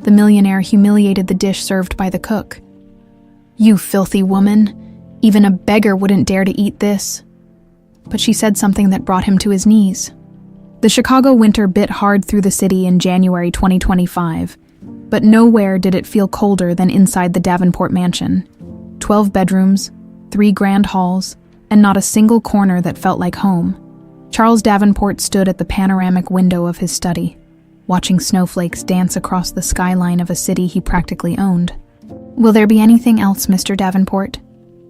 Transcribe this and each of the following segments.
The millionaire humiliated the dish served by the cook. "You filthy woman! Even a beggar wouldn't dare to eat this." But she said something that brought him to his knees. The Chicago winter bit hard through the city in January 2025, but nowhere did it feel colder than inside the Davenport mansion. 12 bedrooms, 3 grand halls, and not a single corner that felt like home. Charles Davenport stood at the panoramic window of his study, watching snowflakes dance across the skyline of a city he practically owned. "Will there be anything else, Mr. Davenport?"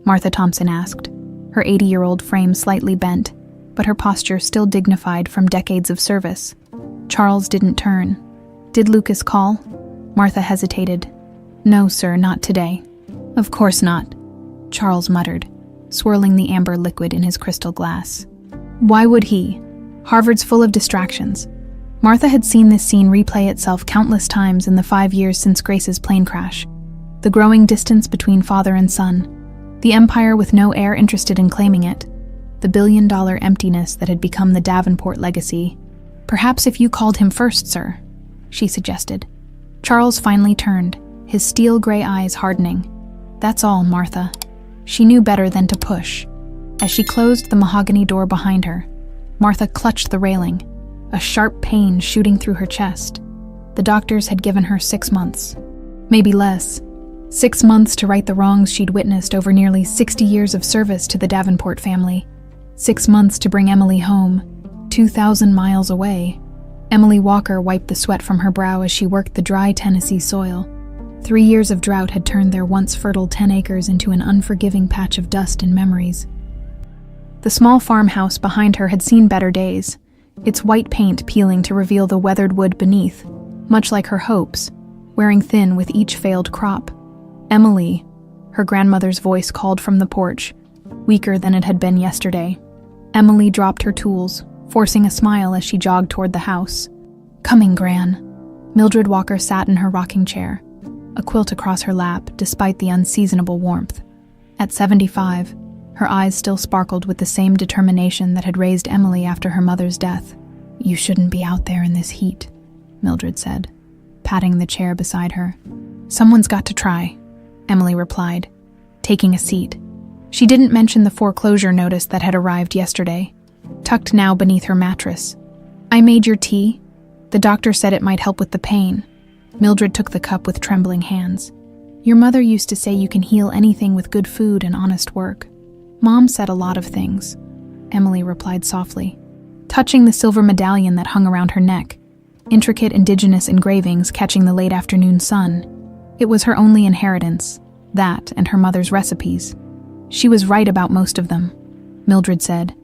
Martha Thompson asked, her 80-year-old frame slightly bent, but her posture still dignified from decades of service. Charles didn't turn. "Did Lucas call?" Martha hesitated. "No, sir, not today." "Of course not," Charles muttered, swirling the amber liquid in his crystal glass. Why would he? Harvard's full of distractions. Martha had seen this scene replay itself countless times in the 5 years since Grace's plane crash. The growing distance between father and son. The empire with no heir interested in claiming it. The billion-dollar emptiness that had become the Davenport legacy. "Perhaps if you called him first, sir," she suggested. Charles finally turned, his steel gray eyes hardening. "That's all, Martha." She knew better than to push. As she closed the mahogany door behind her, Martha clutched the railing, a sharp pain shooting through her chest. The doctors had given her 6 months. Maybe less. 6 months to right the wrongs she'd witnessed over nearly 60 years of service to the Davenport family. 6 months to bring Emily home, 2,000 miles away. Emily Walker wiped the sweat from her brow as she worked the dry Tennessee soil. 3 years of drought had turned their once fertile 10 acres into an unforgiving patch of dust and memories. The small farmhouse behind her had seen better days, its white paint peeling to reveal the weathered wood beneath, much like her hopes, wearing thin with each failed crop. "Emily," her grandmother's voice called from the porch, weaker than it had been yesterday. Emily dropped her tools, forcing a smile as she jogged toward the house. "Coming, Gran." Mildred Walker sat in her rocking chair, a quilt across her lap despite the unseasonable warmth. At 75, her eyes still sparkled with the same determination that had raised Emily after her mother's death. "You shouldn't be out there in this heat," Mildred said, patting the chair beside her. "Someone's got to try," Emily replied, taking a seat. She didn't mention the foreclosure notice that had arrived yesterday, tucked now beneath her mattress. "I made your tea. The doctor said it might help with the pain." Mildred took the cup with trembling hands. "Your mother used to say you can heal anything with good food and honest work." "Mom said a lot of things," Emily replied softly, touching the silver medallion that hung around her neck, intricate indigenous engravings catching the late afternoon sun. It was her only inheritance, that and her mother's recipes. She was right about most of them, Mildred said,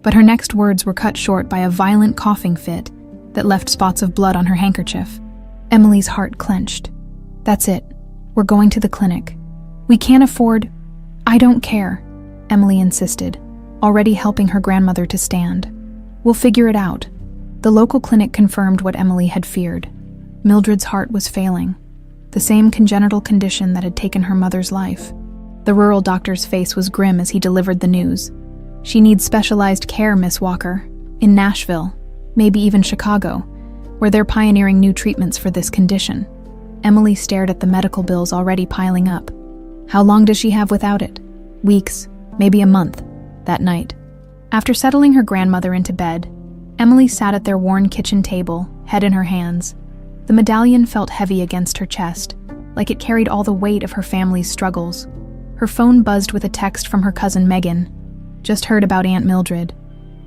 but her next words were cut short by a violent coughing fit that left spots of blood on her handkerchief. Emily's heart clenched. "That's it. We're going to the clinic. We can't afford—" "I don't care," Emily insisted, already helping her grandmother to stand. "We'll figure it out." The local clinic confirmed what Emily had feared. Mildred's heart was failing, the same congenital condition that had taken her mother's life. The rural doctor's face was grim as he delivered the news. "She needs specialized care, Miss Walker. In Nashville, maybe even Chicago, where they're pioneering new treatments for this condition." Emily stared at the medical bills already piling up. "How long does she have without it?" "Weeks, maybe a month." That night, after settling her grandmother into bed, Emily sat at their worn kitchen table, head in her hands. The medallion felt heavy against her chest, like it carried all the weight of her family's struggles. Her phone buzzed with a text from her cousin Megan. "Just heard about Aunt Mildred.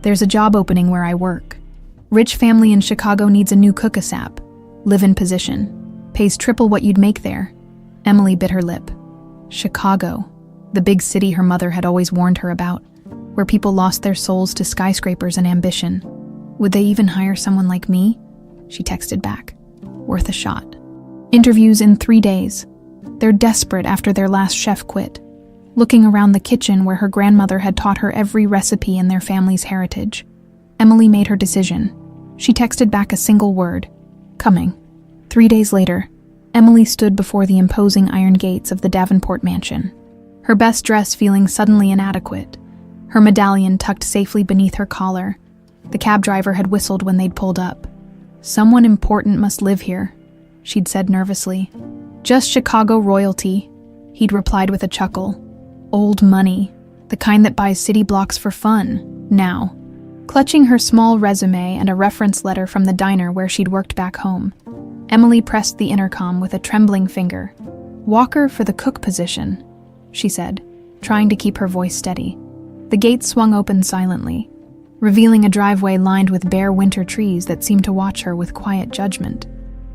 There's a job opening where I work. Rich family in Chicago needs a new cook ASAP. Live-in position. Pays triple what you'd make there." Emily bit her lip. Chicago, the big city her mother had always warned her about, where people lost their souls to skyscrapers and ambition. "Would they even hire someone like me?" She texted back. "Worth a shot. Interviews in 3 days. They're desperate after their last chef quit." Looking around the kitchen where her grandmother had taught her every recipe in their family's heritage, Emily made her decision. She texted back a single word: "Coming." 3 days later, Emily stood before the imposing iron gates of the Davenport mansion, her best dress feeling suddenly inadequate, her medallion tucked safely beneath her collar. The cab driver had whistled when they'd pulled up. Someone important must live here. she'd said nervously. Just Chicago royalty, he'd replied with a chuckle. Old money, the kind that buys city blocks for fun, now. Clutching her small resume and a reference letter from the diner where she'd worked back home, Emily pressed the intercom with a trembling finger. Walker for the cook position, she said, trying to keep her voice steady. The gate swung open silently, revealing a driveway lined with bare winter trees that seemed to watch her with quiet judgment.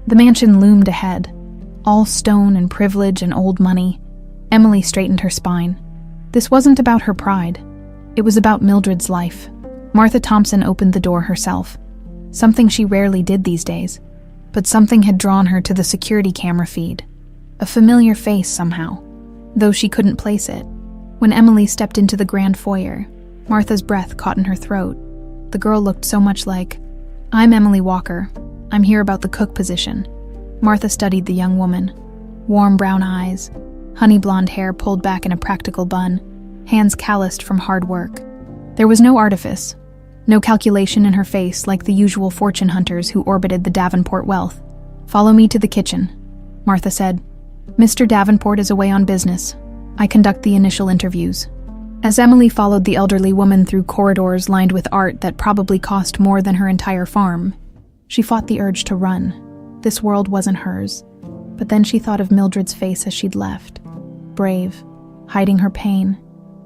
The mansion loomed ahead, all stone and privilege and old money. Emily straightened her spine. This wasn't about her pride. It was about Mildred's life. Martha Thompson opened the door herself, something she rarely did these days, but something had drawn her to the security camera feed. A familiar face somehow, though she couldn't place it. When Emily stepped into the grand foyer, Martha's breath caught in her throat. The girl looked so much like, "I'm Emily Walker. I'm here about the cook position." Martha studied the young woman. Warm brown eyes, honey blonde hair pulled back in a practical bun, hands calloused from hard work. There was no artifice, no calculation in her face like the usual fortune hunters who orbited the Davenport wealth. "Follow me to the kitchen," Martha said. "Mr. Davenport is away on business. I conduct the initial interviews." As Emily followed the elderly woman through corridors lined with art that probably cost more than her entire farm, she fought the urge to run. This world wasn't hers. But then she thought of Mildred's face as she'd left. Brave, hiding her pain,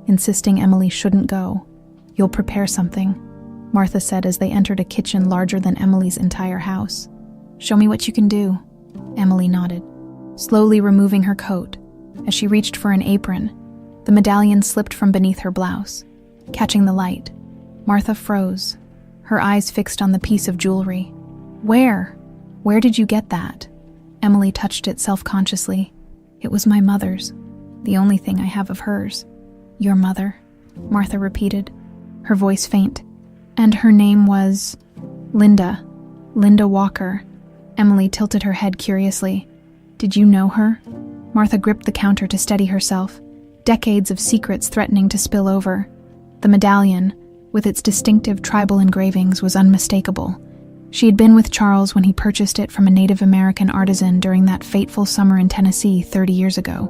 insisting Emily shouldn't go. "You'll prepare something," Martha said as they entered a kitchen larger than Emily's entire house. "Show me what you can do," Emily nodded, slowly removing her coat. As she reached for an apron, the medallion slipped from beneath her blouse, catching the light. Martha froze, her eyes fixed on the piece of jewelry. Where did you get that?" Emily touched it self-consciously. "It was my mother's, the only thing I have of hers." "Your mother?" Martha repeated, her voice faint. "And her name was Linda Walker." Emily tilted her head curiously. "Did you know her?" Martha gripped the counter to steady herself, decades of secrets threatening to spill over. The medallion, with its distinctive tribal engravings, was unmistakable. She had been with Charles when he purchased it from a Native American artisan during that fateful summer in Tennessee 30 years ago.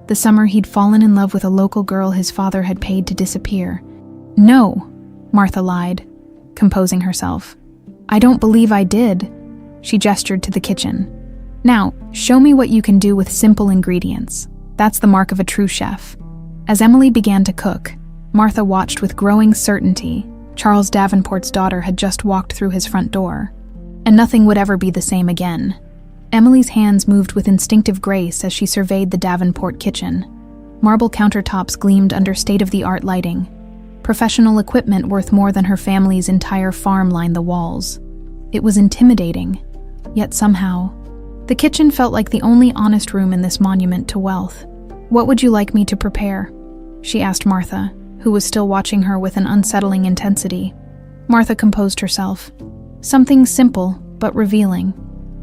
The summer he'd fallen in love with a local girl his father had paid to disappear. "No," Martha lied, composing herself. "I don't believe I did." She gestured to the kitchen. "Now, show me what you can do with simple ingredients. That's the mark of a true chef." As Emily began to cook, Martha watched with growing certainty. Charles Davenport's daughter had just walked through his front door, and nothing would ever be the same again. Emily's hands moved with instinctive grace as she surveyed the Davenport kitchen. Marble countertops gleamed under state-of-the-art lighting. Professional equipment worth more than her family's entire farm lined the walls. It was intimidating, yet somehow, the kitchen felt like the only honest room in this monument to wealth. "What would you like me to prepare?" she asked Martha, who was still watching her with an unsettling intensity. Martha composed herself. "Something simple, but revealing.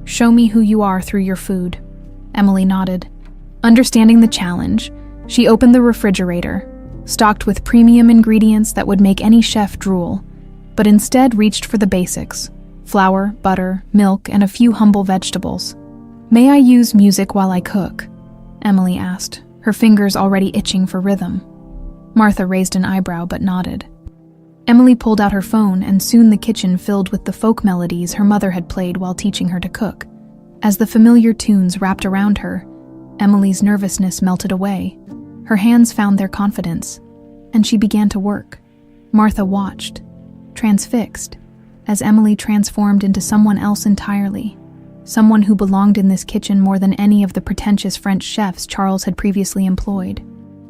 Show me who you are through your food." Emily nodded. Understanding the challenge, she opened the refrigerator, stocked with premium ingredients that would make any chef drool, but instead reached for the basics: flour, butter, milk, and a few humble vegetables. "May I use music while I cook?" Emily asked, her fingers already itching for rhythm. Martha raised an eyebrow but nodded. Emily pulled out her phone, and soon the kitchen filled with the folk melodies her mother had played while teaching her to cook. As the familiar tunes wrapped around her, Emily's nervousness melted away. Her hands found their confidence, and she began to work. Martha watched, transfixed, as Emily transformed into someone else entirely, someone who belonged in this kitchen more than any of the pretentious French chefs Charles had previously employed.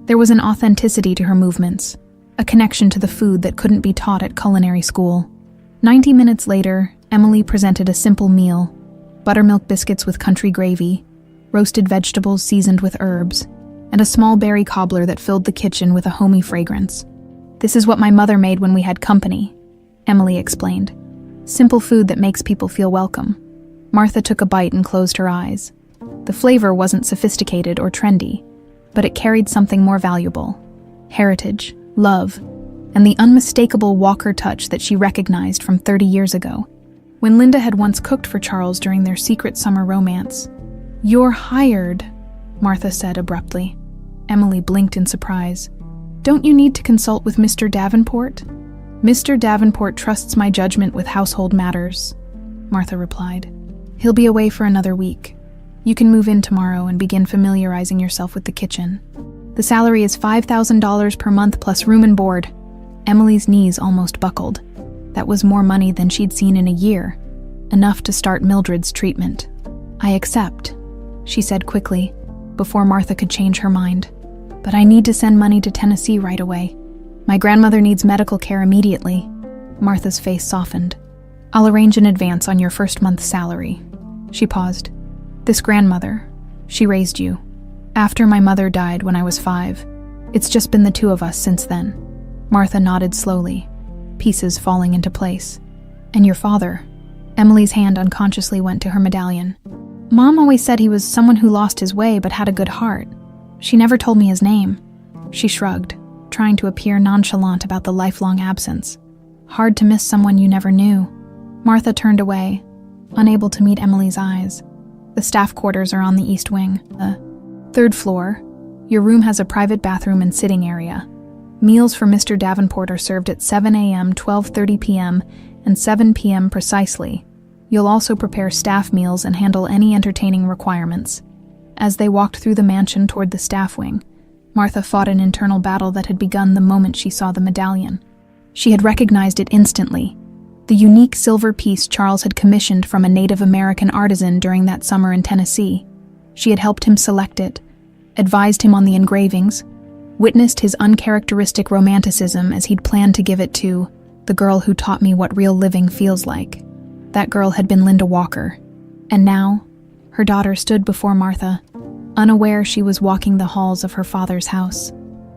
There was an authenticity to her movements, a connection to the food that couldn't be taught at culinary school. 90 minutes later, Emily presented a simple meal: buttermilk biscuits with country gravy, roasted vegetables seasoned with herbs, and a small berry cobbler that filled the kitchen with a homey fragrance. "This is what my mother made when we had company," Emily explained. "Simple food that makes people feel welcome." Martha took a bite and closed her eyes. The flavor wasn't sophisticated or trendy, but it carried something more valuable: heritage, love, and the unmistakable Walker touch that she recognized from 30 years ago. When Linda had once cooked for Charles during their secret summer romance, "You're hired," Martha said abruptly. Emily blinked in surprise. "Don't you need to consult with Mr. Davenport?" "Mr. Davenport trusts my judgment with household matters," Martha replied. "He'll be away for another week. You can move in tomorrow and begin familiarizing yourself with the kitchen. The salary is $5,000 per month plus room and board." Emily's knees almost buckled. That was more money than she'd seen in a year, enough to start Mildred's treatment. "I accept," she said quickly, before Martha could change her mind. "But I need to send money to Tennessee right away. My grandmother needs medical care immediately." Martha's face softened. "I'll arrange in advance on your first month's salary." She paused. "This grandmother, she raised you. After my mother died when I was 5. It's just been the two of us since then." Martha nodded slowly, pieces falling into place. "And your father?" Emily's hand unconsciously went to her medallion. "Mom always said he was someone who lost his way but had a good heart. She never told me his name." She shrugged, trying to appear nonchalant about the lifelong absence. "Hard to miss someone you never knew." Martha turned away, unable to meet Emily's eyes. "The staff quarters are on the east wing. The 3rd floor. Your room has a private bathroom and sitting area. Meals for Mr. Davenport are served at 7 a.m., 12:30 p.m., and 7 p.m. precisely. You'll also prepare staff meals and handle any entertaining requirements." As they walked through the mansion toward the staff wing, Martha fought an internal battle that had begun the moment she saw the medallion. She had recognized it instantly, the unique silver piece Charles had commissioned from a Native American artisan during that summer in Tennessee. She had helped him select it, advised him on the engravings, witnessed his uncharacteristic romanticism as he'd planned to give it to the girl who taught me what real living feels like. That girl had been Linda Walker, and now her daughter stood before Martha, unaware she was walking the halls of her father's house.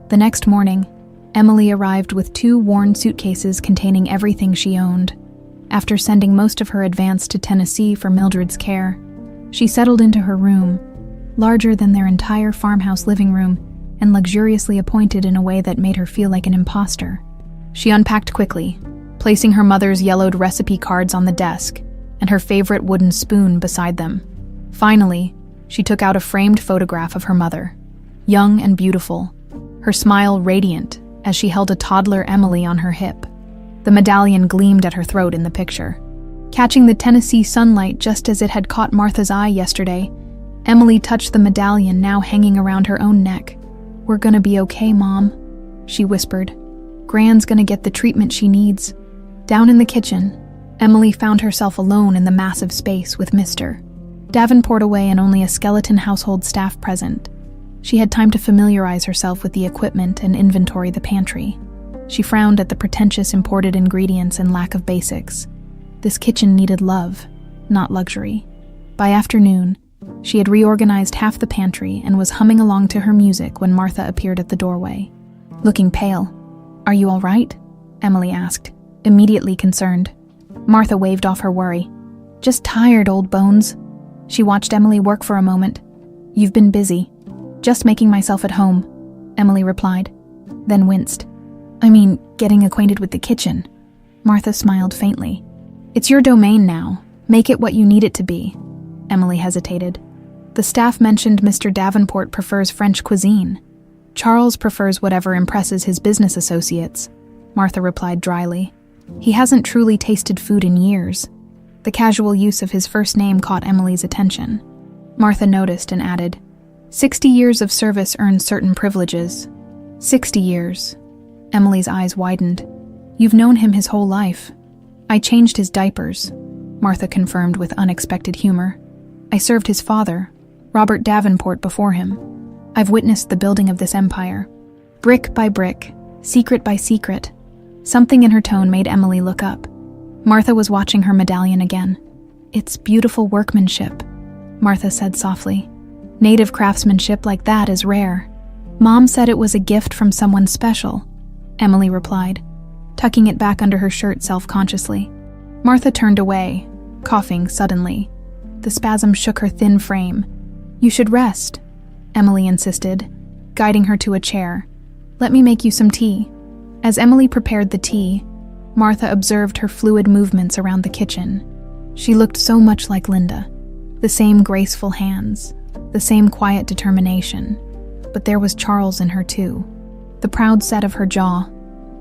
The next morning, Emily arrived with 2 worn suitcases containing everything she owned. After sending most of her advance to Tennessee for Mildred's care, she settled into her room, larger than their entire farmhouse living room and luxuriously appointed in a way that made her feel like an imposter. She unpacked quickly, placing her mother's yellowed recipe cards on the desk and her favorite wooden spoon beside them. Finally, she took out a framed photograph of her mother, young and beautiful, her smile radiant as she held a toddler Emily on her hip. The medallion gleamed at her throat in the picture. Catching the Tennessee sunlight just as it had caught Martha's eye yesterday, Emily touched the medallion now hanging around her own neck. "We're gonna be okay, Mom," she whispered. "Gran's gonna get the treatment she needs." Down in the kitchen, Emily found herself alone in the massive space with Mr. Davenport away and only a skeleton household staff present. She had time to familiarize herself with the equipment and inventory the pantry. She frowned at the pretentious imported ingredients and lack of basics. This kitchen needed love, not luxury. By afternoon, she had reorganized half the pantry and was humming along to her music when Martha appeared at the doorway. Looking pale. "Are you all right?" Emily asked, immediately concerned. Martha waved off her worry. "Just tired, old bones." She watched Emily work for a moment. "You've been busy." "Just making myself at home," Emily replied, then winced. "I mean, getting acquainted with the kitchen." Martha smiled faintly. "It's your domain now. Make it what you need it to be." Emily hesitated. "The staff mentioned Mr. Davenport prefers French cuisine. Charles prefers whatever impresses his business associates," Martha replied dryly. "He hasn't truly tasted food in years." The casual use of his first name caught Emily's attention. Martha noticed and added, 60 years of service earns certain privileges." 60 years. Emily's eyes widened. "You've known him his whole life." "I changed his diapers," Martha confirmed with unexpected humor. "I served his father, Robert Davenport, before him. I've witnessed the building of this empire. Brick by brick, secret by secret." Something in her tone made Emily look up. Martha was watching her medallion again. "It's beautiful workmanship," Martha said softly. "Native craftsmanship like that is rare." "Mom said it was a gift from someone special," Emily replied, tucking it back under her shirt self-consciously. Martha turned away, coughing suddenly. The spasm shook her thin frame. "You should rest," Emily insisted, guiding her to a chair. "Let me make you some tea." As Emily prepared the tea, Martha observed her fluid movements around the kitchen. She looked so much like Linda. The same graceful hands, the same quiet determination, but there was Charles in her too. The proud set of her jaw,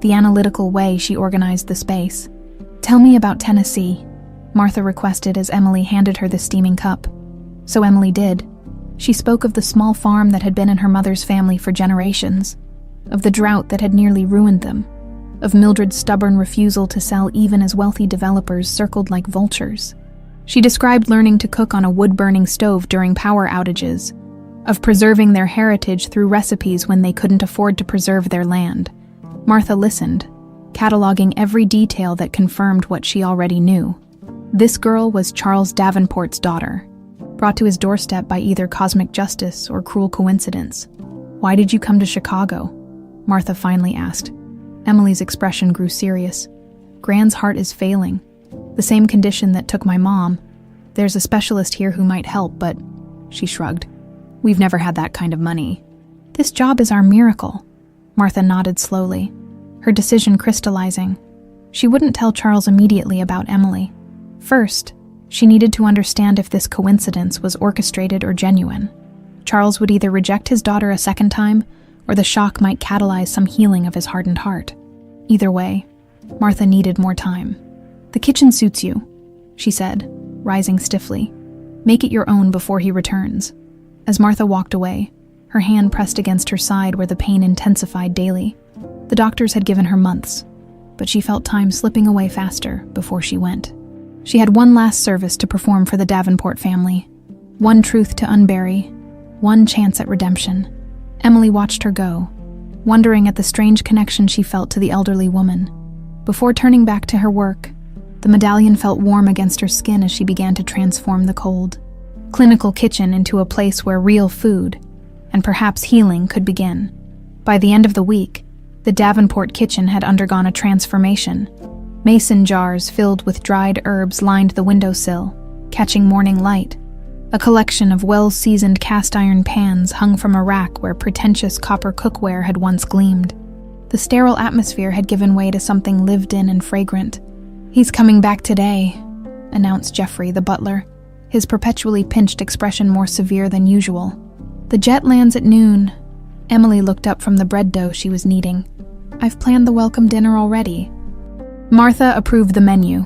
the analytical way she organized the space. "Tell me about Tennessee," Martha requested as Emily handed her the steaming cup. So Emily did. She spoke of the small farm that had been in her mother's family for generations, of the drought that had nearly ruined them, of Mildred's stubborn refusal to sell even as wealthy developers circled like vultures. She described learning to cook on a wood-burning stove during power outages, of preserving their heritage through recipes when they couldn't afford to preserve their land. Martha listened, cataloging every detail that confirmed what she already knew. This girl was Charles Davenport's daughter, brought to his doorstep by either cosmic justice or cruel coincidence. "Why did you come to Chicago?" Martha finally asked. Emily's expression grew serious. "Gran's heart is failing. The same condition that took my mom. There's a specialist here who might help, but..." She shrugged. "We've never had that kind of money." "This job is our miracle." Martha nodded slowly, her decision crystallizing. She wouldn't tell Charles immediately about Emily. First, she needed to understand if this coincidence was orchestrated or genuine. Charles would either reject his daughter a second time, or the shock might catalyze some healing of his hardened heart. Either way, Martha needed more time. "The kitchen suits you," she said, rising stiffly. "Make it your own before he returns." As Martha walked away, her hand pressed against her side where the pain intensified daily. The doctors had given her months, but she felt time slipping away faster before she went. She had one last service to perform for the Davenport family, one truth to unbury, one chance at redemption. Emily watched her go, wondering at the strange connection she felt to the elderly woman. Before turning back to her work, the medallion felt warm against her skin as she began to transform the cold, clinical kitchen into a place where real food, and perhaps healing, could begin. By the end of the week, the Davenport kitchen had undergone a transformation. Mason jars filled with dried herbs lined the windowsill, catching morning light. A collection of well-seasoned cast-iron pans hung from a rack where pretentious copper cookware had once gleamed. The sterile atmosphere had given way to something lived-in and fragrant. "He's coming back today," announced Jeffrey, the butler, his perpetually pinched expression more severe than usual. "The jet lands at noon." Emily looked up from the bread dough she was kneading. "I've planned the welcome dinner already." Martha approved the menu.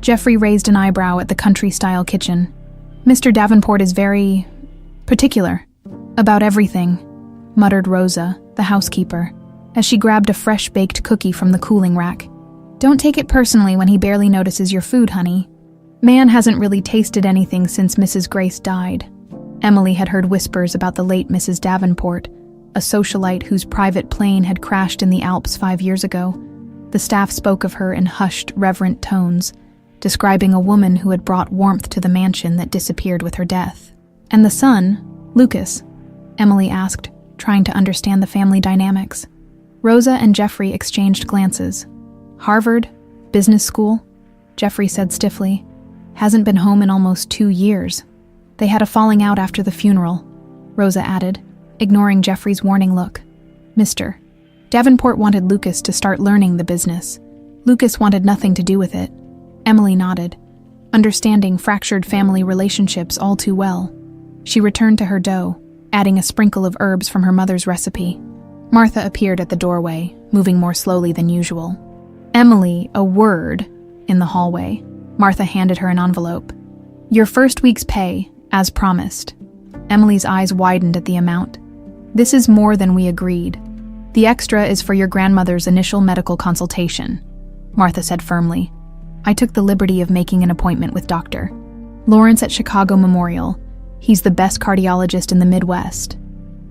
Jeffrey raised an eyebrow at the country-style kitchen. "Mr. Davenport is very particular about everything," muttered Rosa, the housekeeper, as she grabbed a fresh-baked cookie from the cooling rack. "Don't take it personally when he barely notices your food, honey. Man hasn't really tasted anything since Mrs. Grace died." Emily had heard whispers about the late Mrs. Davenport, a socialite whose private plane had crashed in the Alps 5 years ago. The staff spoke of her in hushed, reverent tones, describing a woman who had brought warmth to the mansion that disappeared with her death. "And the son, Lucas?" Emily asked, trying to understand the family dynamics. Rosa and Jeffrey exchanged glances. "Harvard? Business school?" Jeffrey said stiffly. "Hasn't been home in almost 2 years. They had a falling out after the funeral," Rosa added, ignoring Jeffrey's warning look. "Mr. Davenport wanted Lucas to start learning the business. Lucas wanted nothing to do with it." Emily nodded, understanding fractured family relationships all too well. She returned to her dough, adding a sprinkle of herbs from her mother's recipe. Martha appeared at the doorway, moving more slowly than usual. "Emily, a word," in the hallway. Martha handed her an envelope. "Your first week's pay, as promised." Emily's eyes widened at the amount. "This is more than we agreed. The extra is for your grandmother's initial medical consultation," Martha said firmly. "I took the liberty of making an appointment with Dr. Lawrence at Chicago Memorial. He's the best cardiologist in the Midwest."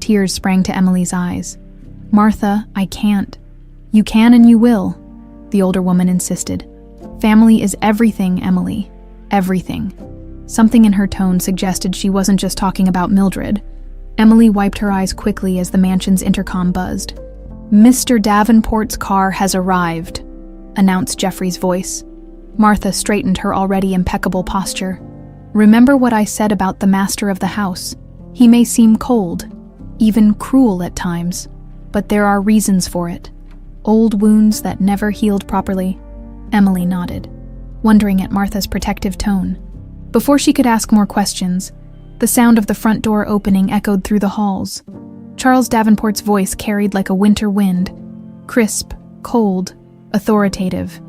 Tears sprang to Emily's eyes. "Martha, I can't." "You can and you will," the older woman insisted. "Family is everything, Emily. Everything." Something in her tone suggested she wasn't just talking about Mildred. Emily wiped her eyes quickly as the mansion's intercom buzzed. "Mr. Davenport's car has arrived," announced Jeffrey's voice. Martha straightened her already impeccable posture. "Remember what I said about the master of the house. He may seem cold, even cruel at times, but there are reasons for it. Old wounds that never healed properly." Emily nodded, wondering at Martha's protective tone. Before she could ask more questions, The sound of the front door opening echoed through the halls. Charles Davenport's voice carried like a winter wind, crisp, cold, authoritative.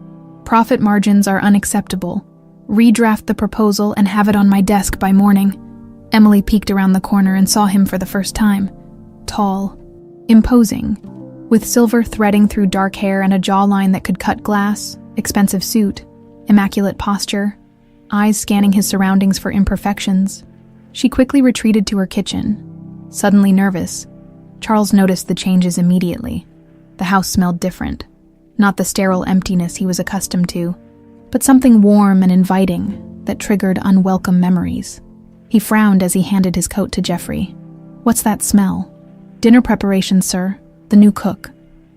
"Profit margins are unacceptable. Redraft the proposal and have it on my desk by morning." Emily peeked around the corner and saw him for the first time. Tall, imposing, with silver threading through dark hair and a jawline that could cut glass, expensive suit, immaculate posture, eyes scanning his surroundings for imperfections. She quickly retreated to her kitchen. Suddenly nervous, Charles noticed the changes immediately. The house smelled different. Not the sterile emptiness he was accustomed to, but something warm and inviting that triggered unwelcome memories. He frowned as he handed his coat to Jeffrey. "What's that smell?" "Dinner preparations, sir. The new cook.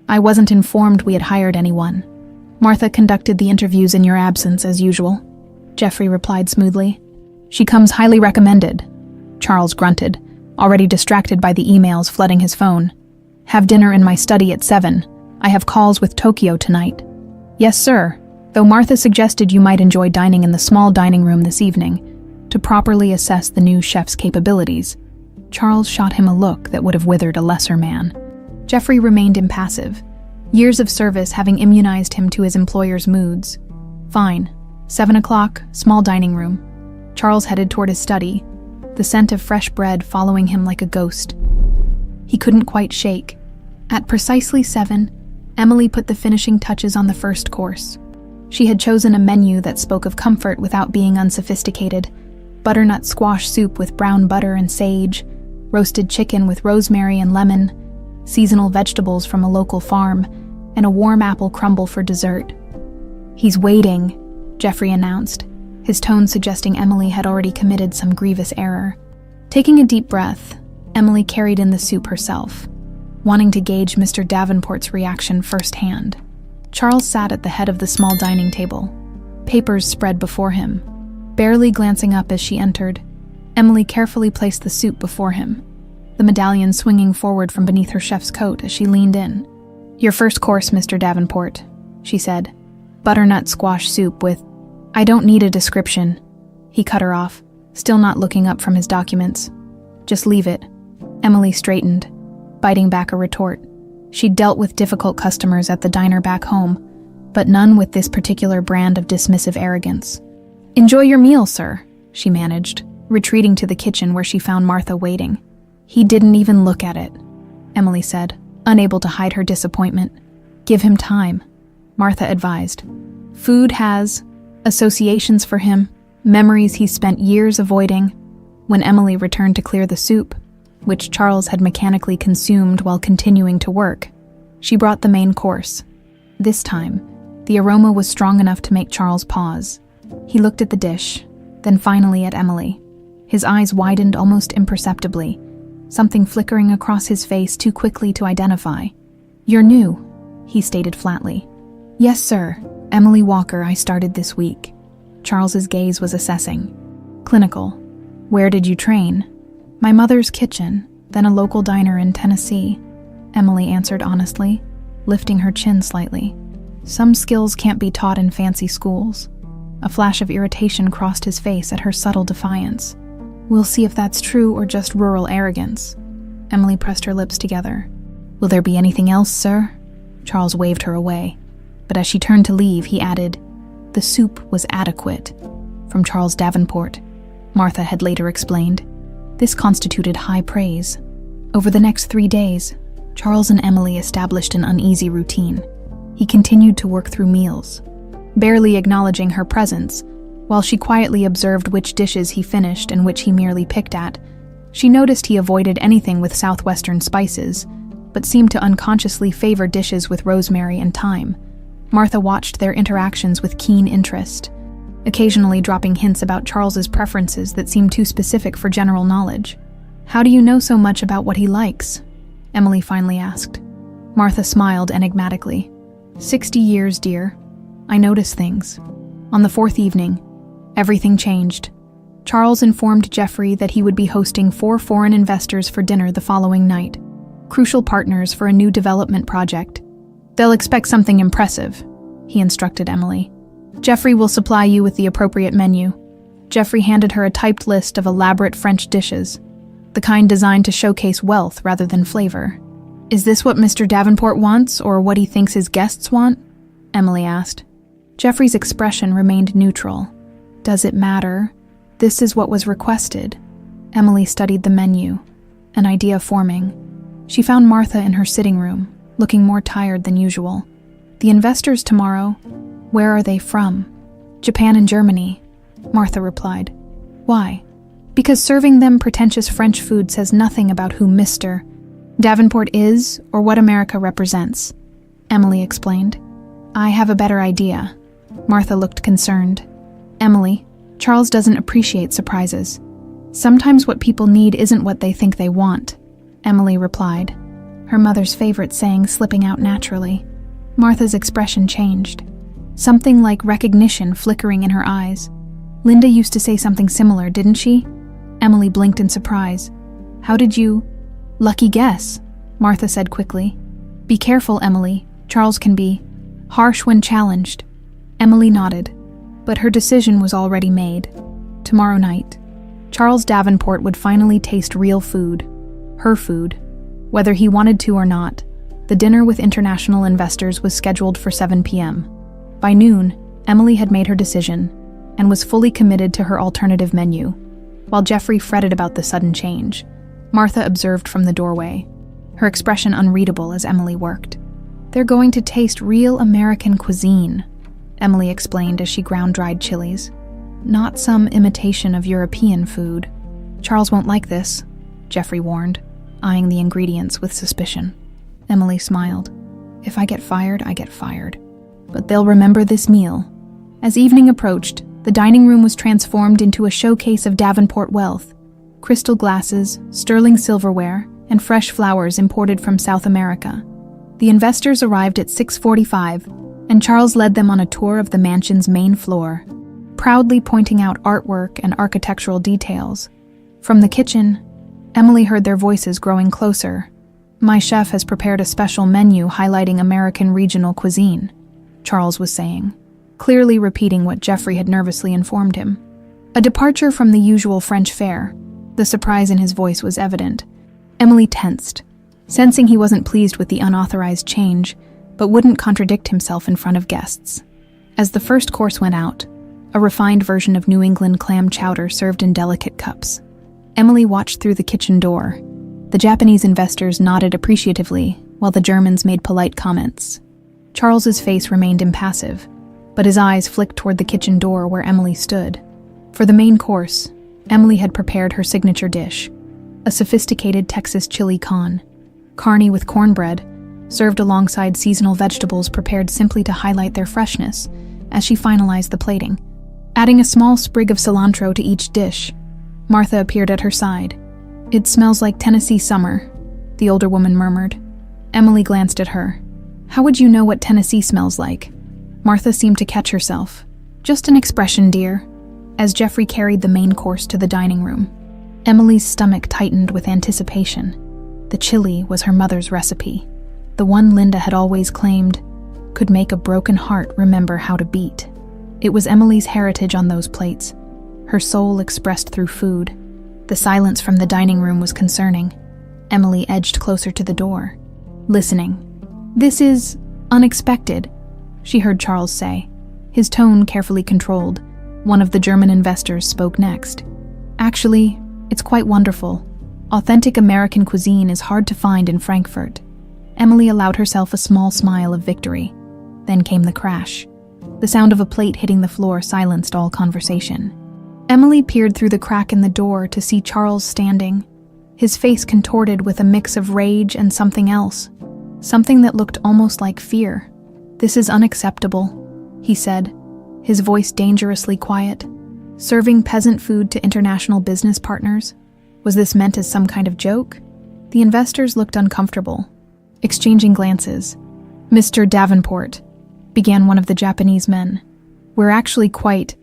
I wasn't informed we had hired anyone. Martha conducted the interviews in your absence, as usual," Jeffrey replied smoothly. "She comes highly recommended," Charles grunted, already distracted by the emails flooding his phone. "Have dinner in my study at 7. I have calls with Tokyo tonight." "Yes, sir, though Martha suggested you might enjoy dining in the small dining room this evening to properly assess the new chef's capabilities." Charles shot him a look that would have withered a lesser man. Jeffrey remained impassive, years of service having immunized him to his employer's moods. "Fine. 7 o'clock, small dining room." Charles headed toward his study, the scent of fresh bread following him like a ghost. He couldn't quite shake. At precisely 7, Emily put the finishing touches on the first course. She had chosen a menu that spoke of comfort without being unsophisticated. Butternut squash soup with brown butter and sage, roasted chicken with rosemary and lemon, seasonal vegetables from a local farm, and a warm apple crumble for dessert. "He's waiting," Jeffrey announced, his tone suggesting Emily had already committed some grievous error. Taking a deep breath, Emily carried in the soup herself, wanting to gauge Mr. Davenport's reaction firsthand. Charles sat at the head of the small dining table, papers spread before him. Barely glancing up as she entered, Emily carefully placed the soup before him, the medallion swinging forward from beneath her chef's coat as she leaned in. "Your first course, Mr. Davenport," she said. "Butternut squash soup with—" "I don't need a description," he cut her off, still not looking up from his documents. "Just leave it." Emily straightened, biting back a retort. She'd dealt with difficult customers at the diner back home, but none with this particular brand of dismissive arrogance. "Enjoy your meal, sir," she managed, retreating to the kitchen where she found Martha waiting. "He didn't even look at it," Emily said, unable to hide her disappointment. "Give him time," Martha advised. "Food has associations for him, memories he spent years avoiding." When Emily returned to clear the soup, which Charles had mechanically consumed while continuing to work, she brought the main course. This time, the aroma was strong enough to make Charles pause. He looked at the dish, then finally at Emily. His eyes widened almost imperceptibly, something flickering across his face too quickly to identify. "You're new," he stated flatly. "Yes, sir. Emily Walker, I started this week." Charles's gaze was assessing. "Clinical. Where did you train?" "My mother's kitchen, then a local diner in Tennessee," Emily answered honestly, lifting her chin slightly. "Some skills can't be taught in fancy schools." A flash of irritation crossed his face at her subtle defiance. "We'll see if that's true or just rural arrogance." Emily pressed her lips together. "Will there be anything else, sir?" Charles waved her away, but as she turned to leave, he added, "The soup was adequate." From Charles Davenport, Martha had later explained. This constituted high praise. Over the next 3 days, Charles and Emily established an uneasy routine. He continued to work through meals, barely acknowledging her presence, while she quietly observed which dishes he finished and which he merely picked at. She noticed he avoided anything with southwestern spices, but seemed to unconsciously favor dishes with rosemary and thyme. Martha watched their interactions with keen interest, occasionally dropping hints about Charles's preferences that seemed too specific for general knowledge. "How do you know so much about what he likes?" Emily finally asked. Martha smiled enigmatically. 60 years, dear. I notice things." On the 4th evening, everything changed. Charles informed Jeffrey that he would be hosting 4 foreign investors for dinner the following night, crucial partners for a new development project. "They'll expect something impressive," he instructed Emily. "Jeffrey will supply you with the appropriate menu." Jeffrey handed her a typed list of elaborate French dishes, the kind designed to showcase wealth rather than flavor. "Is this what Mr. Davenport wants, or what he thinks his guests want?" Emily asked. Jeffrey's expression remained neutral. "Does it matter? This is what was requested." Emily studied the menu, an idea forming. She found Martha in her sitting room, looking more tired than usual. "The investors tomorrow, where are they from?" "Japan and Germany," Martha replied. "Why?" "Because serving them pretentious French food says nothing about who Mr. Davenport is or what America represents," Emily explained. "I have a better idea." Martha looked concerned. "Emily, Charles doesn't appreciate surprises. Sometimes what people need isn't what they think they want," Emily replied, her mother's favorite saying slipping out naturally. Martha's expression changed, something like recognition flickering in her eyes. "Linda used to say something similar, didn't she?" Emily blinked in surprise. "How did you—" "Lucky guess," Martha said quickly. "Be careful, Emily. Charles can be harsh when challenged." Emily nodded, but her decision was already made. Tomorrow night, Charles Davenport would finally taste real food, her food. Whether he wanted to or not, the dinner with international investors was scheduled for 7 p.m. By noon, Emily had made her decision and was fully committed to her alternative menu. While Jeffrey fretted about the sudden change, Martha observed from the doorway, her expression unreadable as Emily worked. "They're going to taste real American cuisine," Emily explained as she ground dried chilies. "Not some imitation of European food." "Charles won't like this," Jeffrey warned, eyeing the ingredients with suspicion. Emily smiled. "If I get fired, I get fired. But they'll remember this meal." As evening approached, the dining room was transformed into a showcase of Davenport wealth. Crystal glasses, sterling silverware, and fresh flowers imported from South America. The investors arrived at 6:45, and Charles led them on a tour of the mansion's main floor, proudly pointing out artwork and architectural details. From the kitchen, Emily heard their voices growing closer. "My chef has prepared a special menu highlighting American regional cuisine," Charles was saying, clearly repeating what Jeffrey had nervously informed him. A departure from the usual French fare. The surprise in his voice was evident. Emily tensed, sensing he wasn't pleased with the unauthorized change, but wouldn't contradict himself in front of guests. As the first course went out, a refined version of New England clam chowder served in delicate cups, Emily watched through the kitchen door. The Japanese investors nodded appreciatively, while the Germans made polite comments. Charles's face remained impassive, but his eyes flicked toward the kitchen door where Emily stood. For the main course, Emily had prepared her signature dish, a sophisticated Texas chili con, carne with cornbread, served alongside seasonal vegetables prepared simply to highlight their freshness as she finalized the plating. Adding a small sprig of cilantro to each dish, Martha appeared at her side. "It smells like Tennessee summer," the older woman murmured. Emily glanced at her. "How would you know what Tennessee smells like?" Martha seemed to catch herself. "Just an expression, dear," as Jeffrey carried the main course to the dining room. Emily's stomach tightened with anticipation. The chili was her mother's recipe, the one Linda had always claimed could make a broken heart remember how to beat. It was Emily's heritage on those plates, her soul expressed through food. The silence from the dining room was concerning. Emily edged closer to the door, listening. "This is unexpected," she heard Charles say, his tone carefully controlled. One of the German investors spoke next. "Actually, it's quite wonderful. Authentic American cuisine is hard to find in Frankfurt." Emily allowed herself a small smile of victory. Then came the crash. The sound of a plate hitting the floor silenced all conversation. Emily peered through the crack in the door to see Charles standing, his face contorted with a mix of rage and something else, something that looked almost like fear. "This is unacceptable," he said, his voice dangerously quiet. Serving peasant food to international business partners? Was this meant as some kind of joke? The investors looked uncomfortable, exchanging glances. "Mr. Davenport," began one of the Japanese men. "We're actually quite—"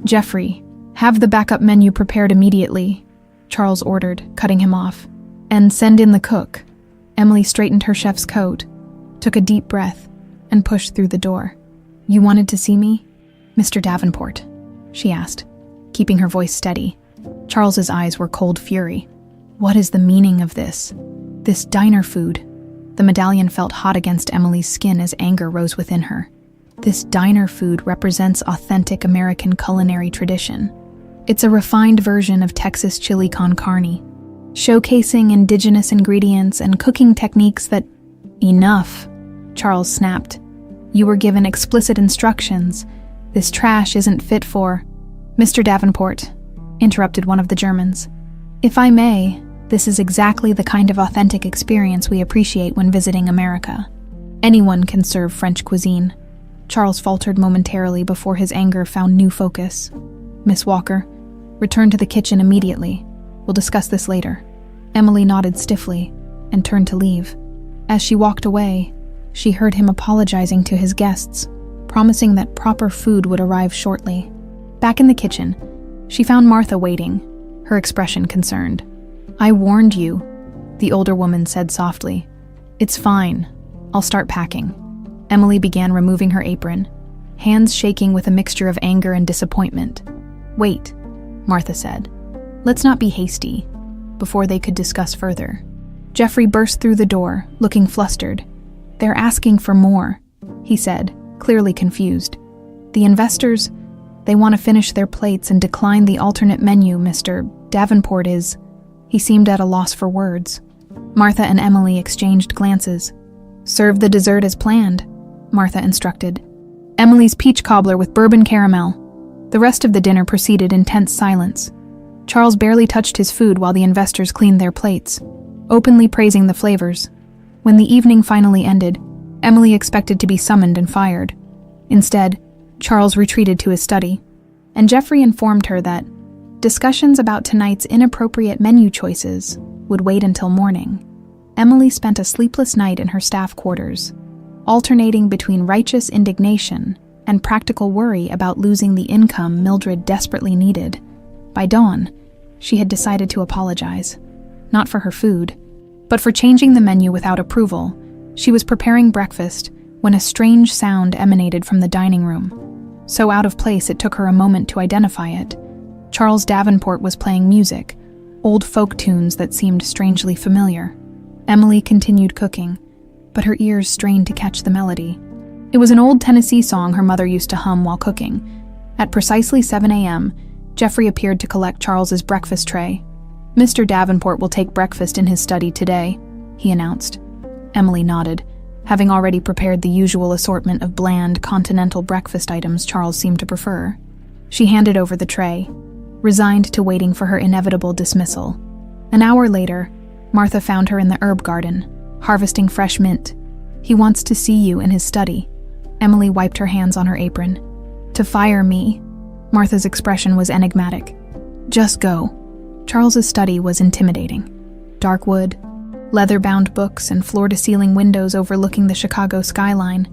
"Jeffrey, have the backup menu prepared immediately," Charles ordered, cutting him off. "And send in the cook." Emily straightened her chef's coat, took a deep breath, and pushed through the door. "You wanted to see me, Mr. Davenport?" she asked. keeping her voice steady. Charles's eyes were cold fury. What is the meaning of this? This diner food? The medallion felt hot against Emily's skin as anger rose within her. This diner food represents authentic American culinary tradition. It's a refined version of Texas chili con carne, showcasing indigenous ingredients and cooking techniques that— Enough, Charles snapped. You were given explicit instructions. This trash isn't fit for— Mr. Davenport, interrupted one of the Germans. If I may, this is exactly the kind of authentic experience we appreciate when visiting America. Anyone can serve French cuisine. Charles faltered momentarily before his anger found new focus. Miss Walker, return to the kitchen immediately. We'll discuss this later. Emily nodded stiffly and turned to leave. As she walked away, she heard him apologizing to his guests, promising that proper food would arrive shortly. Back in the kitchen, she found Martha waiting, her expression concerned. I warned you, the older woman said softly. It's fine. I'll start packing. Emily began removing her apron, hands shaking with a mixture of anger and disappointment. Wait, Martha said. Let's not be hasty. Before they could discuss further, Jeffrey burst through the door, looking flustered. They're asking for more, he said, clearly confused. The investors— They want to finish their plates and decline the alternate menu, Mr. Davenport is— He seemed at a loss for words. Martha and Emily exchanged glances. Serve the dessert as planned, Martha instructed. Emily's peach cobbler with bourbon caramel. The rest of the dinner proceeded in tense silence. Charles barely touched his food while the investors cleaned their plates, openly praising the flavors. When the evening finally ended, Emily expected to be summoned and fired. Instead, Charles retreated to his study, and Jeffrey informed her that discussions about tonight's inappropriate menu choices would wait until morning. Emily spent a sleepless night in her staff quarters, alternating between righteous indignation and practical worry about losing the income Mildred desperately needed. By dawn, she had decided to apologize, not for her food, but for changing the menu without approval. She was preparing breakfast when a strange sound emanated from the dining room. So out of place it took her a moment to identify it. Charles Davenport was playing music, old folk tunes that seemed strangely familiar. Emily continued cooking, but her ears strained to catch the melody. It was an old Tennessee song her mother used to hum while cooking. At precisely 7 a.m., Jeffrey appeared to collect Charles's breakfast tray. Mr. Davenport will take breakfast in his study today, he announced. Emily nodded, having already prepared the usual assortment of bland, continental breakfast items Charles seemed to prefer. She handed over the tray, resigned to waiting for her inevitable dismissal. An hour later, Martha found her in the herb garden, harvesting fresh mint. He wants to see you in his study. Emily wiped her hands on her apron. To fire me? Martha's expression was enigmatic. Just go. Charles's study was intimidating. Dark wood, leather-bound books, and floor-to-ceiling windows overlooking the Chicago skyline.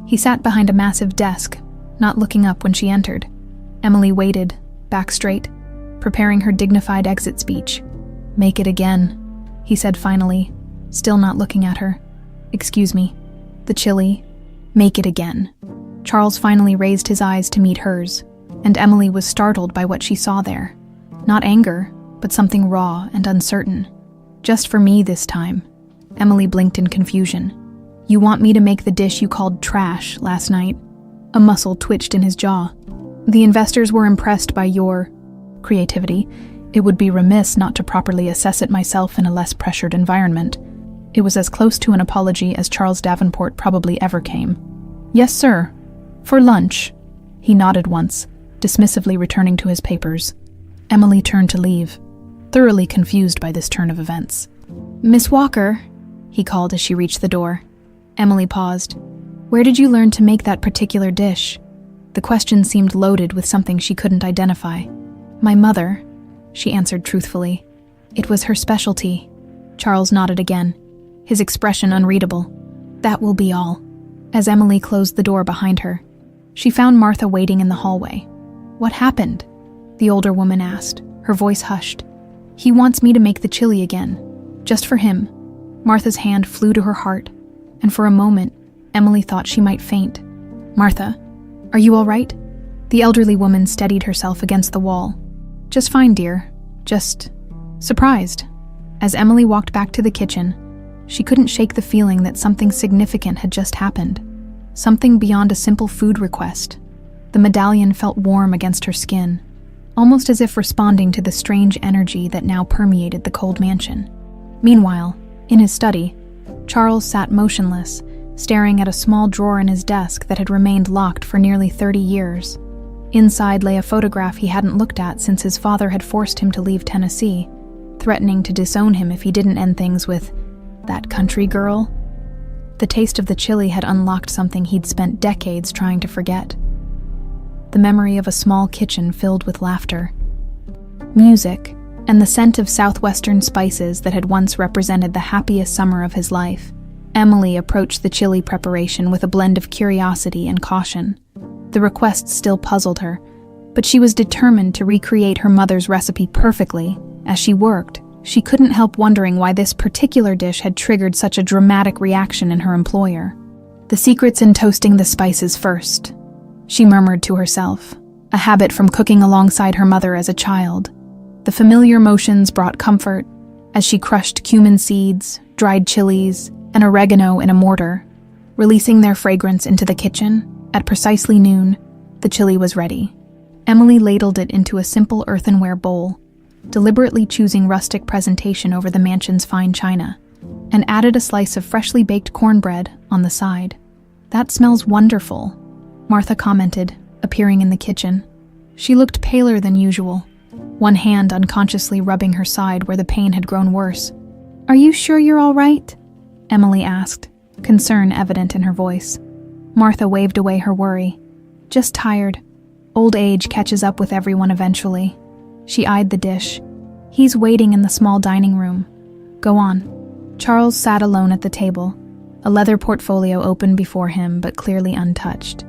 He sat behind a massive desk, not looking up when she entered. Emily waited, back straight, preparing her dignified exit speech. Make it again, he said finally, still not looking at her. Excuse me. The chili. Make it again. Charles finally raised his eyes to meet hers, and Emily was startled by what she saw there. Not anger, but something raw and uncertain. Just for me this time. Emily blinked in confusion. You want me to make the dish you called trash last night? A muscle twitched in his jaw. The investors were impressed by your creativity. It would be remiss not to properly assess it myself in a less pressured environment. It was as close to an apology as Charles Davenport probably ever came. Yes, sir. For lunch. He nodded once, dismissively returning to his papers. Emily turned to leave, thoroughly confused by this turn of events. Miss Walker, he called as she reached the door. Emily paused. Where did you learn to make that particular dish? The question seemed loaded with something she couldn't identify. My mother, she answered truthfully. It was her specialty. Charles nodded again, his expression unreadable. That will be all. As Emily closed the door behind her, she found Martha waiting in the hallway. What happened? The older woman asked, her voice hushed. He wants me to make the chili again, just for him. Martha's hand flew to her heart, and for a moment, Emily thought she might faint. Martha, are you all right? The elderly woman steadied herself against the wall, Just fine, dear. Just surprised. As Emily walked back to the kitchen, she couldn't shake the feeling that something significant had just happened. Something beyond a simple food request. The medallion felt warm against her skin, almost as if responding to the strange energy that now permeated the cold mansion. Meanwhile, in his study, Charles sat motionless, staring at a small drawer in his desk that had remained locked for nearly 30 years. Inside lay a photograph he hadn't looked at since his father had forced him to leave Tennessee, threatening to disown him if he didn't end things with that country girl. The taste of the chili had unlocked something he'd spent decades trying to forget. The memory of a small kitchen filled with laughter, music, and the scent of southwestern spices that had once represented the happiest summer of his life. Emily approached the chili preparation with a blend of curiosity and caution. The request still puzzled her, but she was determined to recreate her mother's recipe perfectly. As she worked, she couldn't help wondering why this particular dish had triggered such a dramatic reaction in her employer. The secret's in toasting the spices first, she murmured to herself, a habit from cooking alongside her mother as a child. The familiar motions brought comfort as she crushed cumin seeds, dried chilies, and oregano in a mortar, releasing their fragrance into the kitchen. At precisely noon, the chili was ready. Emily ladled it into a simple earthenware bowl, deliberately choosing rustic presentation over the mansion's fine china, and added a slice of freshly baked cornbread on the side. "That smells wonderful," Martha commented, appearing in the kitchen. She looked paler than usual, one hand unconsciously rubbing her side where the pain had grown worse. "Are you sure you're all right?" Emily asked, concern evident in her voice. Martha waved away her worry. "Just tired. Old age catches up with everyone eventually." She eyed the dish. "He's waiting in the small dining room. Go on." Charles sat alone at the table, a leather portfolio open before him but clearly untouched.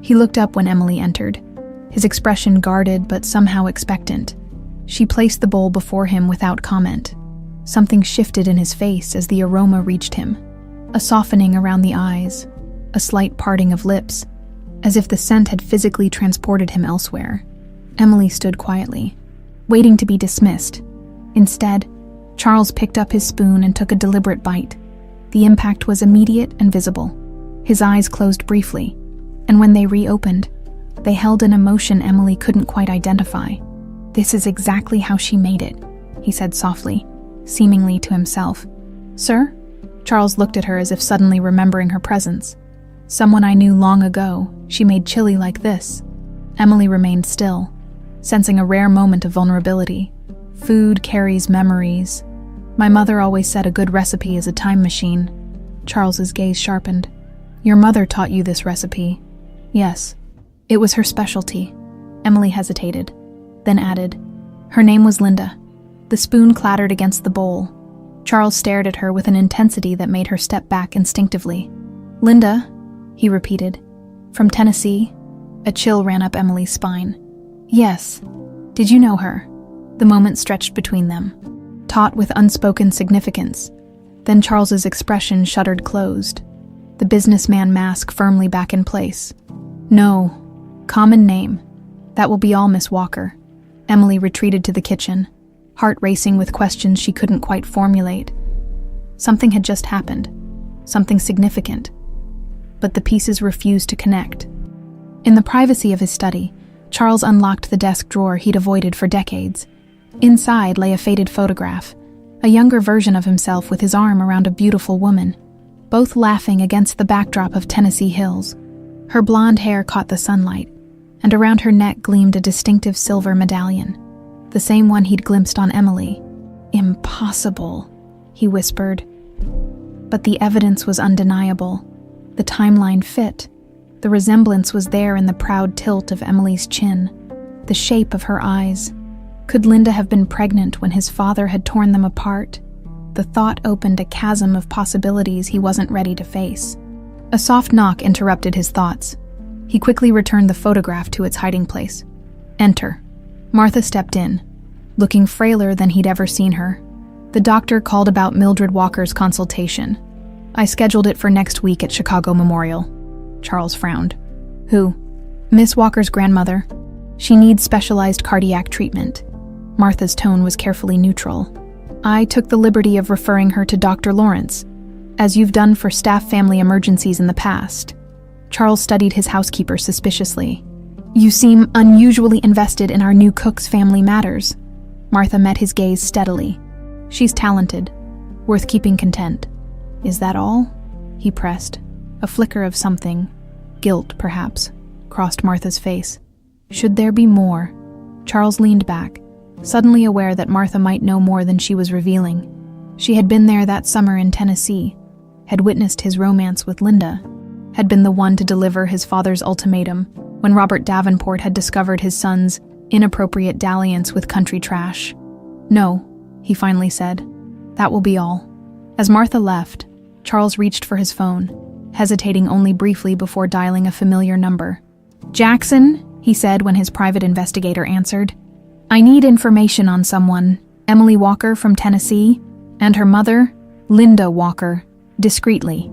He looked up when Emily entered, his expression guarded but somehow expectant. She placed the bowl before him without comment. Something shifted in his face as the aroma reached him. A softening around the eyes, a slight parting of lips, as if the scent had physically transported him elsewhere. Emily stood quietly, waiting to be dismissed. Instead, Charles picked up his spoon and took a deliberate bite. The impact was immediate and visible. His eyes closed briefly, and when they reopened, they held an emotion Emily couldn't quite identify. "This is exactly how she made it," he said softly, seemingly to himself. "Sir?" Charles looked at her as if suddenly remembering her presence. "Someone I knew long ago. She made chili like this." Emily remained still, sensing a rare moment of vulnerability. Food carries memories. "My mother always said a good recipe is a time machine." Charles's gaze sharpened. "Your mother taught you this recipe?" "Yes. It was her specialty." Emily hesitated, then added, "Her name was Linda." The spoon clattered against the bowl. Charles stared at her with an intensity that made her step back instinctively. "Linda?" he repeated. "From Tennessee?" A chill ran up Emily's spine. "Yes. Did you know her?" The moment stretched between them, taut with unspoken significance. Then Charles's expression shuttered closed, the businessman mask firmly back in place. "No. Common name. That will be all, Miss Walker." Emily retreated to the kitchen, heart racing with questions she couldn't quite formulate. Something had just happened, something significant, but the pieces refused to connect. In the privacy of his study, Charles unlocked the desk drawer he'd avoided for decades. Inside lay a faded photograph, a younger version of himself with his arm around a beautiful woman, both laughing against the backdrop of Tennessee hills. Her blonde hair caught the sunlight, and around her neck gleamed a distinctive silver medallion, the same one he'd glimpsed on Emily. "Impossible," he whispered. But the evidence was undeniable. The timeline fit. The resemblance was there in the proud tilt of Emily's chin, the shape of her eyes. Could Linda have been pregnant when his father had torn them apart? The thought opened a chasm of possibilities he wasn't ready to face. A soft knock interrupted his thoughts. He quickly returned the photograph to its hiding place. "Enter." Martha stepped in, looking frailer than he'd ever seen her. "The doctor called about Mildred Walker's consultation. I scheduled it for next week at Chicago Memorial." Charles frowned. "Who?" "Miss Walker's grandmother. She needs specialized cardiac treatment." Martha's tone was carefully neutral. "I took the liberty of referring her to Dr. Lawrence, as you've done for staff family emergencies in the past." Charles studied his housekeeper suspiciously. "You seem unusually invested in our new cook's family matters." Martha met his gaze steadily. "She's talented, worth keeping content." "Is that all?" he pressed. A flicker of something, guilt perhaps, crossed Martha's face. Should there be more? Charles leaned back, suddenly aware that Martha might know more than she was revealing. She had been there that summer in Tennessee, had witnessed his romance with Linda, had been the one to deliver his father's ultimatum when Robert Davenport had discovered his son's inappropriate dalliance with country trash. "No," he finally said. "That will be all." As Martha left, Charles reached for his phone, hesitating only briefly before dialing a familiar number. "Jackson," he said when his private investigator answered. "I need information on someone, Emily Walker from Tennessee, and her mother, Linda Walker, discreetly."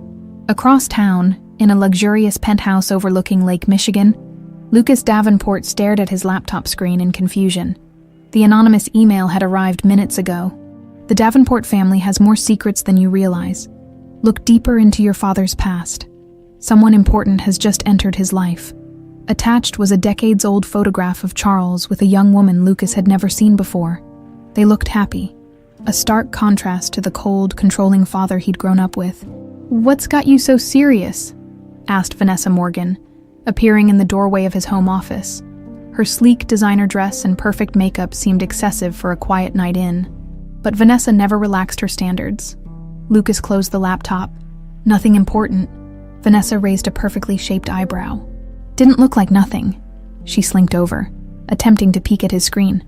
Across town, in a luxurious penthouse overlooking Lake Michigan, Lucas Davenport stared at his laptop screen in confusion. The anonymous email had arrived minutes ago. "The Davenport family has more secrets than you realize. Look deeper into your father's past. Someone important has just entered his life." Attached was a decades-old photograph of Charles with a young woman Lucas had never seen before. They looked happy, a stark contrast to the cold, controlling father he'd grown up with. "What's got you so serious?" asked Vanessa Morgan, appearing in the doorway of his home office. Her sleek designer dress and perfect makeup seemed excessive for a quiet night in, but Vanessa never relaxed her standards. Lucas closed the laptop. "Nothing important." Vanessa raised a perfectly shaped eyebrow. "Didn't look like nothing." She slinked over, attempting to peek at his screen.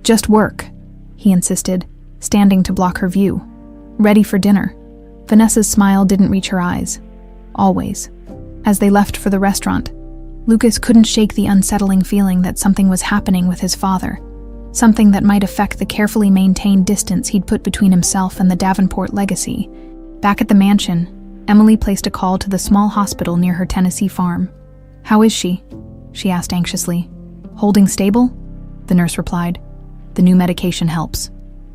"Just work," he insisted, standing to block her view. "Ready for dinner." Vanessa's smile didn't reach her eyes. Always. As they left for the restaurant, Lucas couldn't shake the unsettling feeling that something was happening with his father, something that might affect the carefully maintained distance he'd put between himself and the Davenport legacy. Back at the mansion, Emily placed a call to the small hospital near her Tennessee farm. "How is she?" she asked anxiously. "Holding stable?" the nurse replied. "The new medication helps.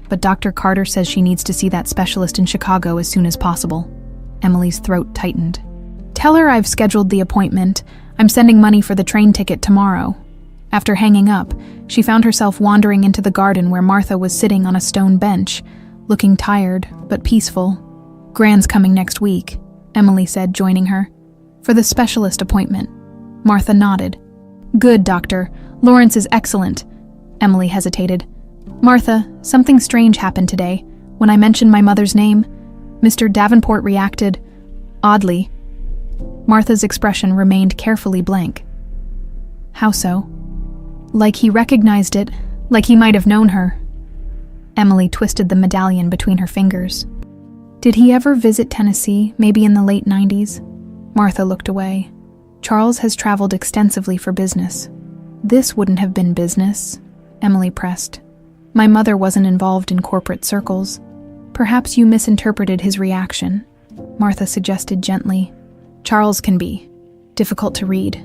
But Dr. Carter says she needs to see that specialist in Chicago as soon as possible." Emily's throat tightened. "Tell her I've scheduled the appointment. I'm sending money for the train ticket tomorrow." After hanging up, she found herself wandering into the garden where Martha was sitting on a stone bench, looking tired but peaceful. "Gran's coming next week," Emily said, joining her. "For the specialist appointment." Martha nodded. "Good, doctor. Lawrence is excellent." Emily hesitated. "Martha, something strange happened today. When I mentioned my mother's name, Mr. Davenport reacted oddly." Martha's expression remained carefully blank. "How so?" "Like he recognized it, like he might have known her." Emily twisted the medallion between her fingers. "Did he ever visit Tennessee, maybe in the late 90s? Martha looked away. "Charles has traveled extensively for business." "This wouldn't have been business," Emily pressed. "My mother wasn't involved in corporate circles." "Perhaps you misinterpreted his reaction," Martha suggested gently. "Charles can be difficult to read."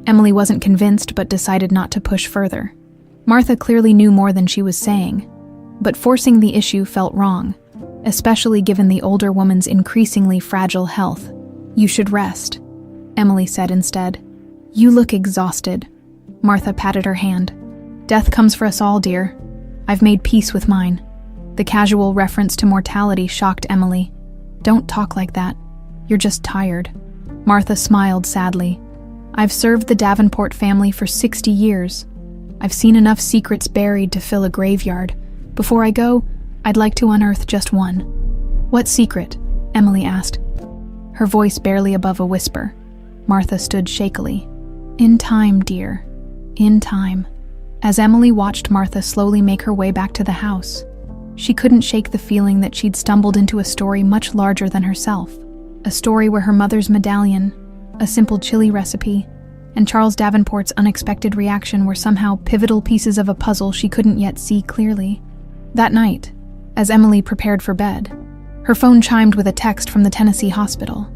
Emily wasn't convinced but decided not to push further. Martha clearly knew more than she was saying, but forcing the issue felt wrong, especially given the older woman's increasingly fragile health. "You should rest," Emily said instead. "You look exhausted." Martha patted her hand. "Death comes for us all, dear. I've made peace with mine." The casual reference to mortality shocked Emily. "Don't talk like that. You're just tired." Martha smiled sadly. "I've served the Davenport family for 60 years. I've seen enough secrets buried to fill a graveyard. Before I go, I'd like to unearth just one." "What secret?" Emily asked, her voice barely above a whisper. Martha stood shakily. "In time, dear. In time." As Emily watched Martha slowly make her way back to the house, she couldn't shake the feeling that she'd stumbled into a story much larger than herself. A story where her mother's medallion, a simple chili recipe, and Charles Davenport's unexpected reaction were somehow pivotal pieces of a puzzle she couldn't yet see clearly. That night, as Emily prepared for bed, her phone chimed with a text from the Tennessee hospital.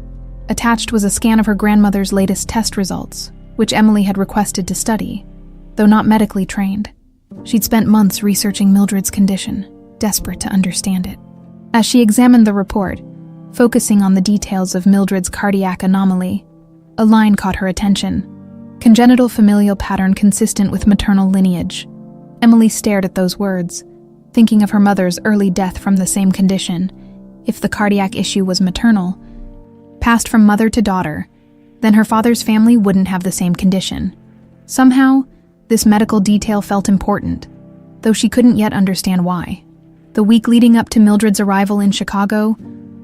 Attached was a scan of her grandmother's latest test results, which Emily had requested to study, though not medically trained. She'd spent months researching Mildred's condition, desperate to understand it. As she examined the report, focusing on the details of Mildred's cardiac anomaly, a line caught her attention. Congenital familial pattern consistent with maternal lineage. Emily stared at those words, thinking of her mother's early death from the same condition. If the cardiac issue was maternal, passed from mother to daughter, then her father's family wouldn't have the same condition. Somehow, this medical detail felt important, though she couldn't yet understand why. The week leading up to Mildred's arrival in Chicago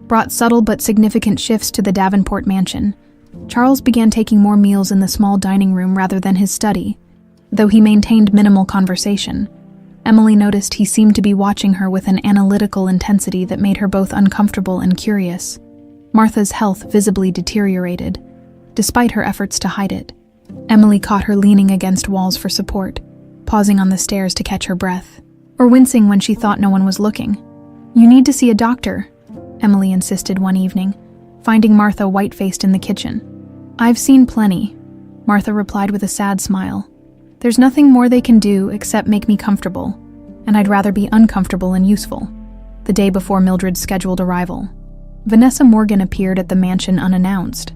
brought subtle but significant shifts to the Davenport mansion. Charles began taking more meals in the small dining room rather than his study. Though he maintained minimal conversation, Emily noticed he seemed to be watching her with an analytical intensity that made her both uncomfortable and curious. Martha's health visibly deteriorated, despite her efforts to hide it. Emily caught her leaning against walls for support, pausing on the stairs to catch her breath, or wincing when she thought no one was looking. "You need to see a doctor," Emily insisted one evening, finding Martha white-faced in the kitchen. "I've seen plenty," Martha replied with a sad smile. "There's nothing more they can do except make me comfortable, and I'd rather be uncomfortable and useful." The day before Mildred's scheduled arrival, Vanessa Morgan appeared at the mansion unannounced.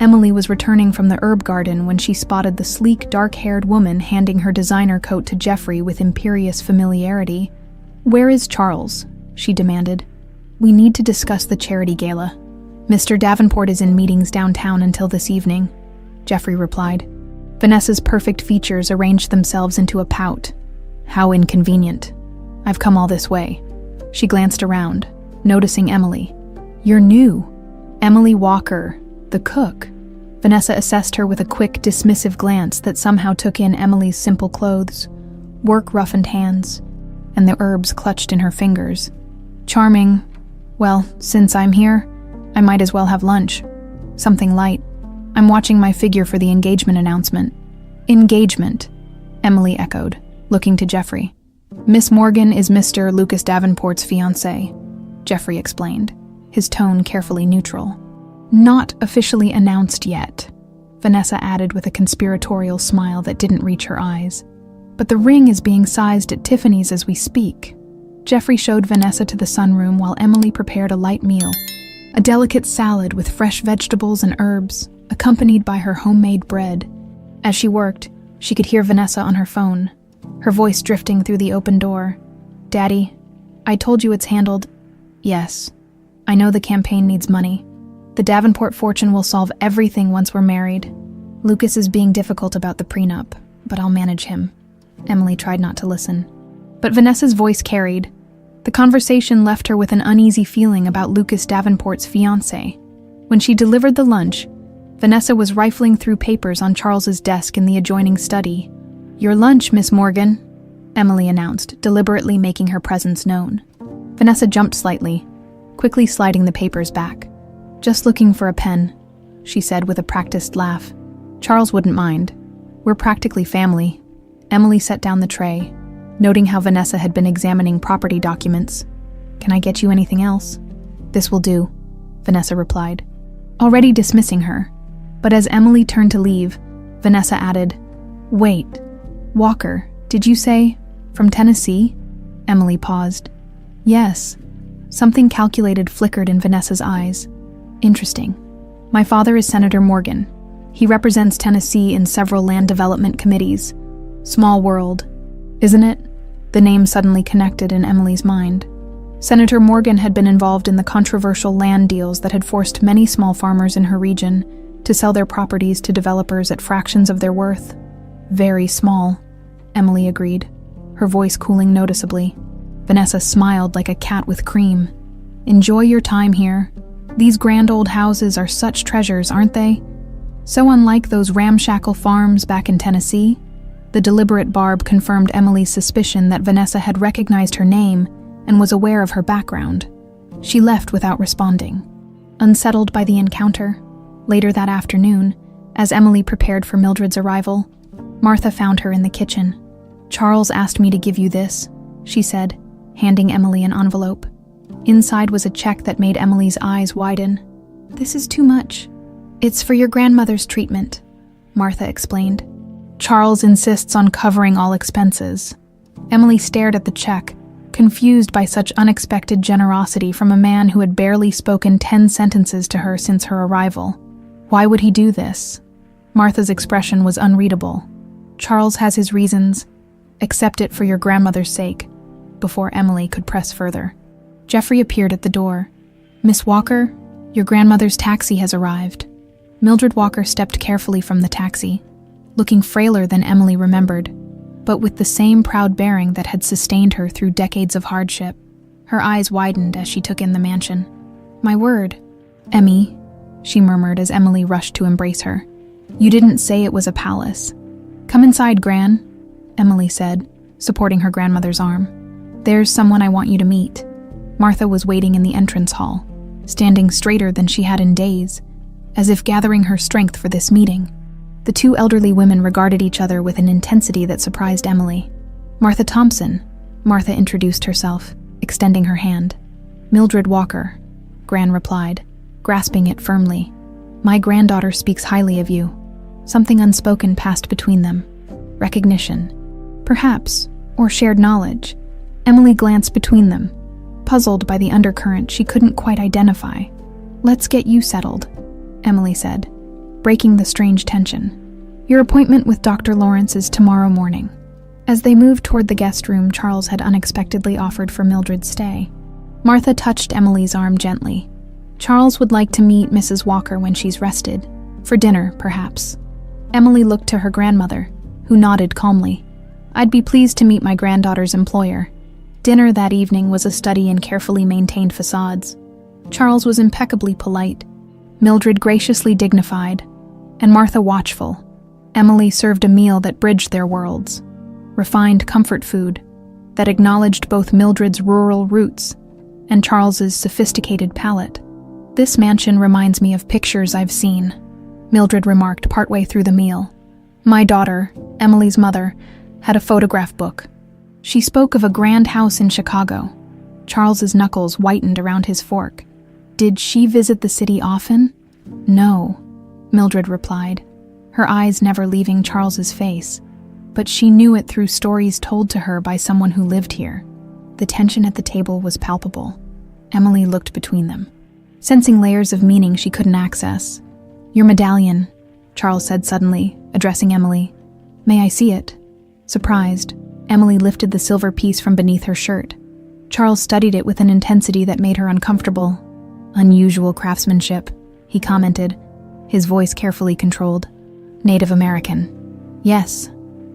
Emily was returning from the herb garden when she spotted the sleek, dark-haired woman handing her designer coat to Jeffrey with imperious familiarity. "Where is Charles?" she demanded. "We need to discuss the charity gala. Mr. Davenport is in meetings downtown until this evening," Jeffrey replied. Vanessa's perfect features arranged themselves into a pout. "How inconvenient. I've come all this way." She glanced around, noticing Emily. "You're new." "Emily Walker, the cook." Vanessa assessed her with a quick, dismissive glance that somehow took in Emily's simple clothes, work-roughened hands, and the herbs clutched in her fingers. "Charming. Well, since I'm here, I might as well have lunch. Something light. I'm watching my figure for the engagement announcement." "Engagement," Emily echoed, looking to Jeffrey. "Miss Morgan is Mr. Lucas Davenport's fiancée," Jeffrey explained, his tone carefully neutral. "Not officially announced yet," Vanessa added with a conspiratorial smile that didn't reach her eyes. "But the ring is being sized at Tiffany's as we speak." Jeffrey showed Vanessa to the sunroom while Emily prepared a light meal, a delicate salad with fresh vegetables and herbs, accompanied by her homemade bread. As she worked, she could hear Vanessa on her phone, her voice drifting through the open door. "Daddy, I told you it's handled." "Yes. I know the campaign needs money. The Davenport fortune will solve everything once we're married. Lucas is being difficult about the prenup, but I'll manage him." Emily tried not to listen. But Vanessa's voice carried. The conversation left her with an uneasy feeling about Lucas Davenport's fiancé. When she delivered the lunch, Vanessa was rifling through papers on Charles's desk in the adjoining study. "Your lunch, Miss Morgan," Emily announced, deliberately making her presence known. Vanessa jumped slightly, quickly sliding the papers back. "Just looking for a pen," she said with a practiced laugh. "Charles wouldn't mind. We're practically family." Emily set down the tray, noting how Vanessa had been examining property documents. "Can I get you anything else?" "This will do," Vanessa replied, already dismissing her. But as Emily turned to leave, Vanessa added, "Wait, Walker, did you say from Tennessee?" Emily paused. "Yes." Something calculated flickered in Vanessa's eyes. "Interesting. My father is Senator Morgan. He represents Tennessee in several land development committees. Small world, isn't it?" The name suddenly connected in Emily's mind. Senator Morgan had been involved in the controversial land deals that had forced many small farmers in her region to sell their properties to developers at fractions of their worth. "Very small," Emily agreed, her voice cooling noticeably. Vanessa smiled like a cat with cream. "Enjoy your time here. These grand old houses are such treasures, aren't they? So unlike those ramshackle farms back in Tennessee." The deliberate barb confirmed Emily's suspicion that Vanessa had recognized her name and was aware of her background. She left without responding. Unsettled by the encounter, later that afternoon, as Emily prepared for Mildred's arrival, Martha found her in the kitchen. "Charles asked me to give you this," she said, handing Emily an envelope. Inside was a check that made Emily's eyes widen. "This is too much." "It's for your grandmother's treatment," Martha explained. "Charles insists on covering all expenses," Emily stared at the check, confused by such unexpected generosity from a man who had barely spoken 10 sentences to her since her arrival. Why would he do this? Martha's expression was unreadable. Charles has his reasons. Accept it for your grandmother's sake, before Emily could press further. Jeffrey appeared at the door. Miss Walker, your grandmother's taxi has arrived. Mildred Walker stepped carefully from the taxi, looking frailer than Emily remembered, but with the same proud bearing that had sustained her through decades of hardship. Her eyes widened as she took in the mansion. My word, Emmy, she murmured as Emily rushed to embrace her. You didn't say it was a palace. Come inside, Gran, Emily said, supporting her grandmother's arm. There's someone I want you to meet. Martha was waiting in the entrance hall, standing straighter than she had in days, as if gathering her strength for this meeting. The two elderly women regarded each other with an intensity that surprised Emily. Martha Thompson, Martha introduced herself, extending her hand. Mildred Walker, Gran replied, grasping it firmly. My granddaughter speaks highly of you. Something unspoken passed between them. Recognition, perhaps, or shared knowledge. Emily glanced between them, puzzled by the undercurrent she couldn't quite identify. Let's get you settled, Emily said, breaking the strange tension. Your appointment with Dr. Lawrence is tomorrow morning. As they moved toward the guest room Charles had unexpectedly offered for Mildred's stay, Martha touched Emily's arm gently. Charles would like to meet Mrs. Walker when she's rested. For dinner, perhaps. Emily looked to her grandmother, who nodded calmly. I'd be pleased to meet my granddaughter's employer. Dinner that evening was a study in carefully maintained facades. Charles was impeccably polite, Mildred graciously dignified, and Martha watchful. Emily served a meal that bridged their worlds. Refined comfort food that acknowledged both Mildred's rural roots and Charles's sophisticated palate. This mansion reminds me of pictures I've seen, Mildred remarked partway through the meal. My daughter, Emily's mother, had a photograph book. She spoke of a grand house in Chicago. Charles's knuckles whitened around his fork. Did she visit the city often? No, Mildred replied, her eyes never leaving Charles's face. But she knew it through stories told to her by someone who lived here. The tension at the table was palpable. Emily looked between them, sensing layers of meaning she couldn't access. Your medallion, Charles said suddenly, addressing Emily. May I see it? Surprised, Emily lifted the silver piece from beneath her shirt. Charles studied it with an intensity that made her uncomfortable. Unusual craftsmanship, he commented, his voice carefully controlled. Native American. Yes,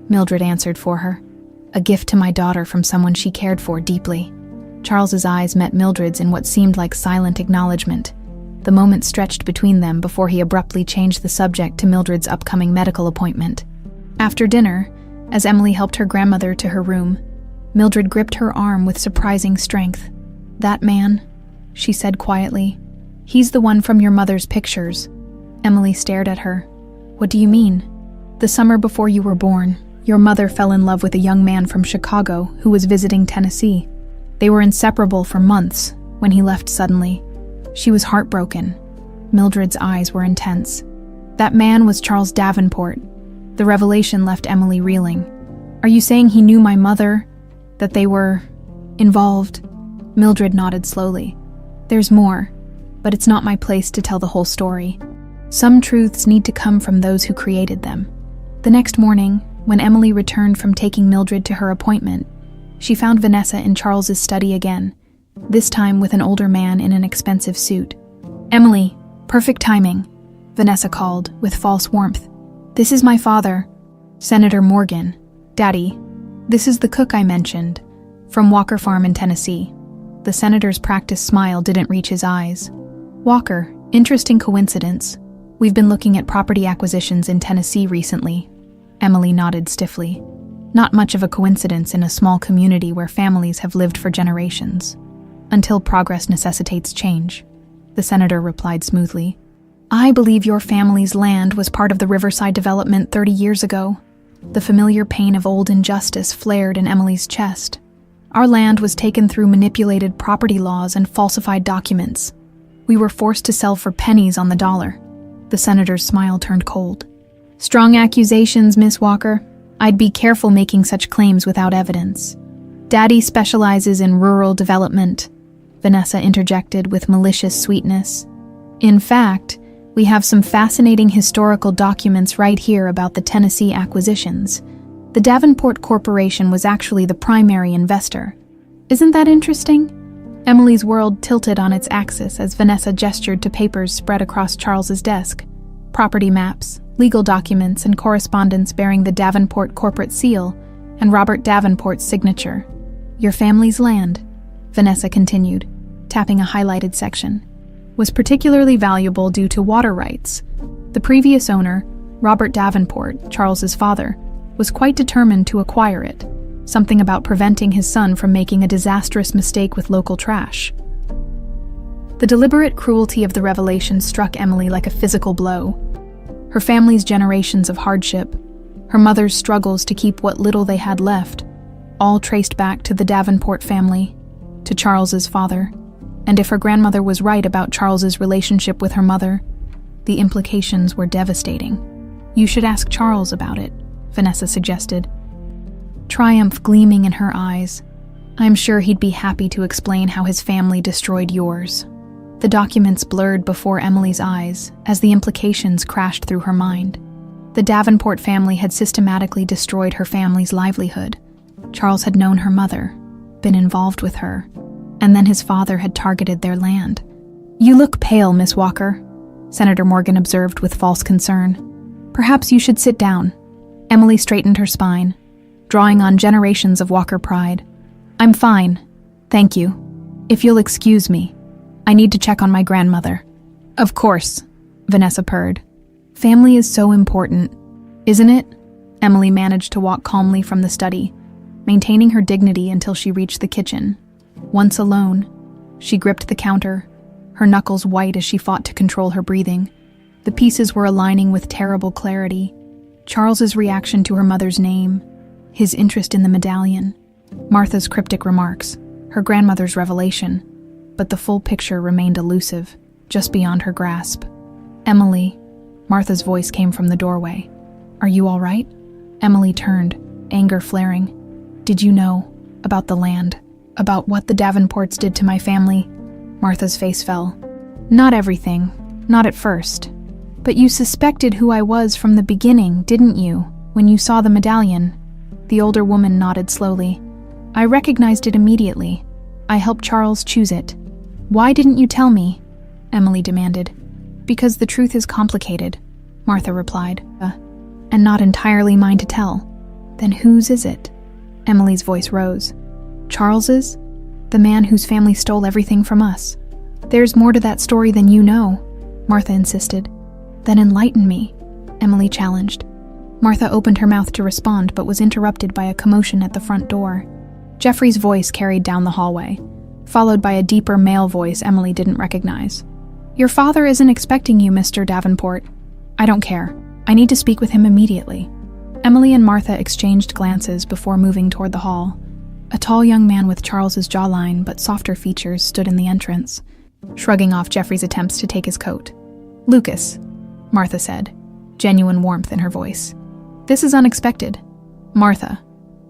Mildred answered for her. A gift to my daughter from someone she cared for deeply. Charles's eyes met Mildred's in what seemed like silent acknowledgement. The moment stretched between them before he abruptly changed the subject to Mildred's upcoming medical appointment. After dinner, as Emily helped her grandmother to her room, Mildred gripped her arm with surprising strength. That man, she said quietly. He's the one from your mother's pictures. Emily stared at her. What do you mean? The summer before you were born, your mother fell in love with a young man from Chicago who was visiting Tennessee. They were inseparable for months when he left suddenly. She was heartbroken. Mildred's eyes were intense. That man was Charles Davenport. The revelation left Emily reeling. Are you saying he knew my mother? That they were involved? Mildred nodded slowly. There's more, but it's not my place to tell the whole story. Some truths need to come from those who created them. The next morning, when Emily returned from taking Mildred to her appointment, she found Vanessa in Charles's study again, this time with an older man in an expensive suit. Emily, perfect timing, Vanessa called, with false warmth. This is my father, Senator Morgan. Daddy, this is the cook I mentioned, from Walker Farm in Tennessee. The senator's practiced smile didn't reach his eyes. Walker, interesting coincidence. We've been looking at property acquisitions in Tennessee recently. Emily nodded stiffly. Not much of a coincidence in a small community where families have lived for generations. Until progress necessitates change, the senator replied smoothly. I believe your family's land was part of the Riverside development 30 years ago. The familiar pain of old injustice flared in Emily's chest. Our land was taken through manipulated property laws and falsified documents. We were forced to sell for pennies on the dollar. The senator's smile turned cold. Strong accusations, Miss Walker. I'd be careful making such claims without evidence. Daddy specializes in rural development, Vanessa interjected with malicious sweetness. In fact, we have some fascinating historical documents right here about the Tennessee acquisitions. The Davenport Corporation was actually the primary investor. Isn't that interesting? Emily's world tilted on its axis as Vanessa gestured to papers spread across Charles's desk. Property maps, legal documents, and correspondence bearing the Davenport corporate seal and Robert Davenport's signature. Your family's land, Vanessa continued, tapping a highlighted section, was particularly valuable due to water rights. The previous owner, Robert Davenport, Charles's father, was quite determined to acquire it, something about preventing his son from making a disastrous mistake with local trash. The deliberate cruelty of the revelation struck Emily like a physical blow. Her family's generations of hardship, her mother's struggles to keep what little they had left, all traced back to the Davenport family, to Charles's father. And if her grandmother was right about Charles's relationship with her mother, the implications were devastating. You should ask Charles about it, Vanessa suggested, triumph gleaming in her eyes. I'm sure he'd be happy to explain how his family destroyed yours. The documents blurred before Emily's eyes as the implications crashed through her mind. The Davenport family had systematically destroyed her family's livelihood. Charles had known her mother, been involved with her, and then his father had targeted their land. You look pale, Miss Walker, Senator Morgan observed with false concern. Perhaps you should sit down. Emily straightened her spine, drawing on generations of Walker pride. I'm fine, thank you. If you'll excuse me, I need to check on my grandmother. Of course, Vanessa purred. Family is so important, isn't it? Emily managed to walk calmly from the study, maintaining her dignity until she reached the kitchen. Once alone, she gripped the counter, her knuckles white as she fought to control her breathing. The pieces were aligning with terrible clarity. Charles's reaction to her mother's name, his interest in the medallion, Martha's cryptic remarks, her grandmother's revelation, but the full picture remained elusive, just beyond her grasp. Emily, Martha's voice came from the doorway. Are you all right? Emily turned, anger flaring. Did you know about the land? About what the Davenports did to my family? Martha's face fell. Not everything, not at first. But you suspected who I was from the beginning, didn't you, when you saw the medallion? The older woman nodded slowly. I recognized it immediately. I helped Charles choose it. Why didn't you tell me? Emily demanded. Because the truth is complicated, Martha replied, and not entirely mine to tell. Then whose is it? Emily's voice rose. Charles's? The man whose family stole everything from us. There's more to that story than you know, Martha insisted. Then enlighten me, Emily challenged. Martha opened her mouth to respond but was interrupted by a commotion at the front door. Jeffrey's voice carried down the hallway, followed by a deeper male voice Emily didn't recognize. Your father isn't expecting you, Mr. Davenport. I don't care. I need to speak with him immediately. Emily and Martha exchanged glances before moving toward the hall. A tall young man with Charles's jawline but softer features stood in the entrance, shrugging off Jeffrey's attempts to take his coat. Lucas, Martha said, genuine warmth in her voice. This is unexpected. Martha,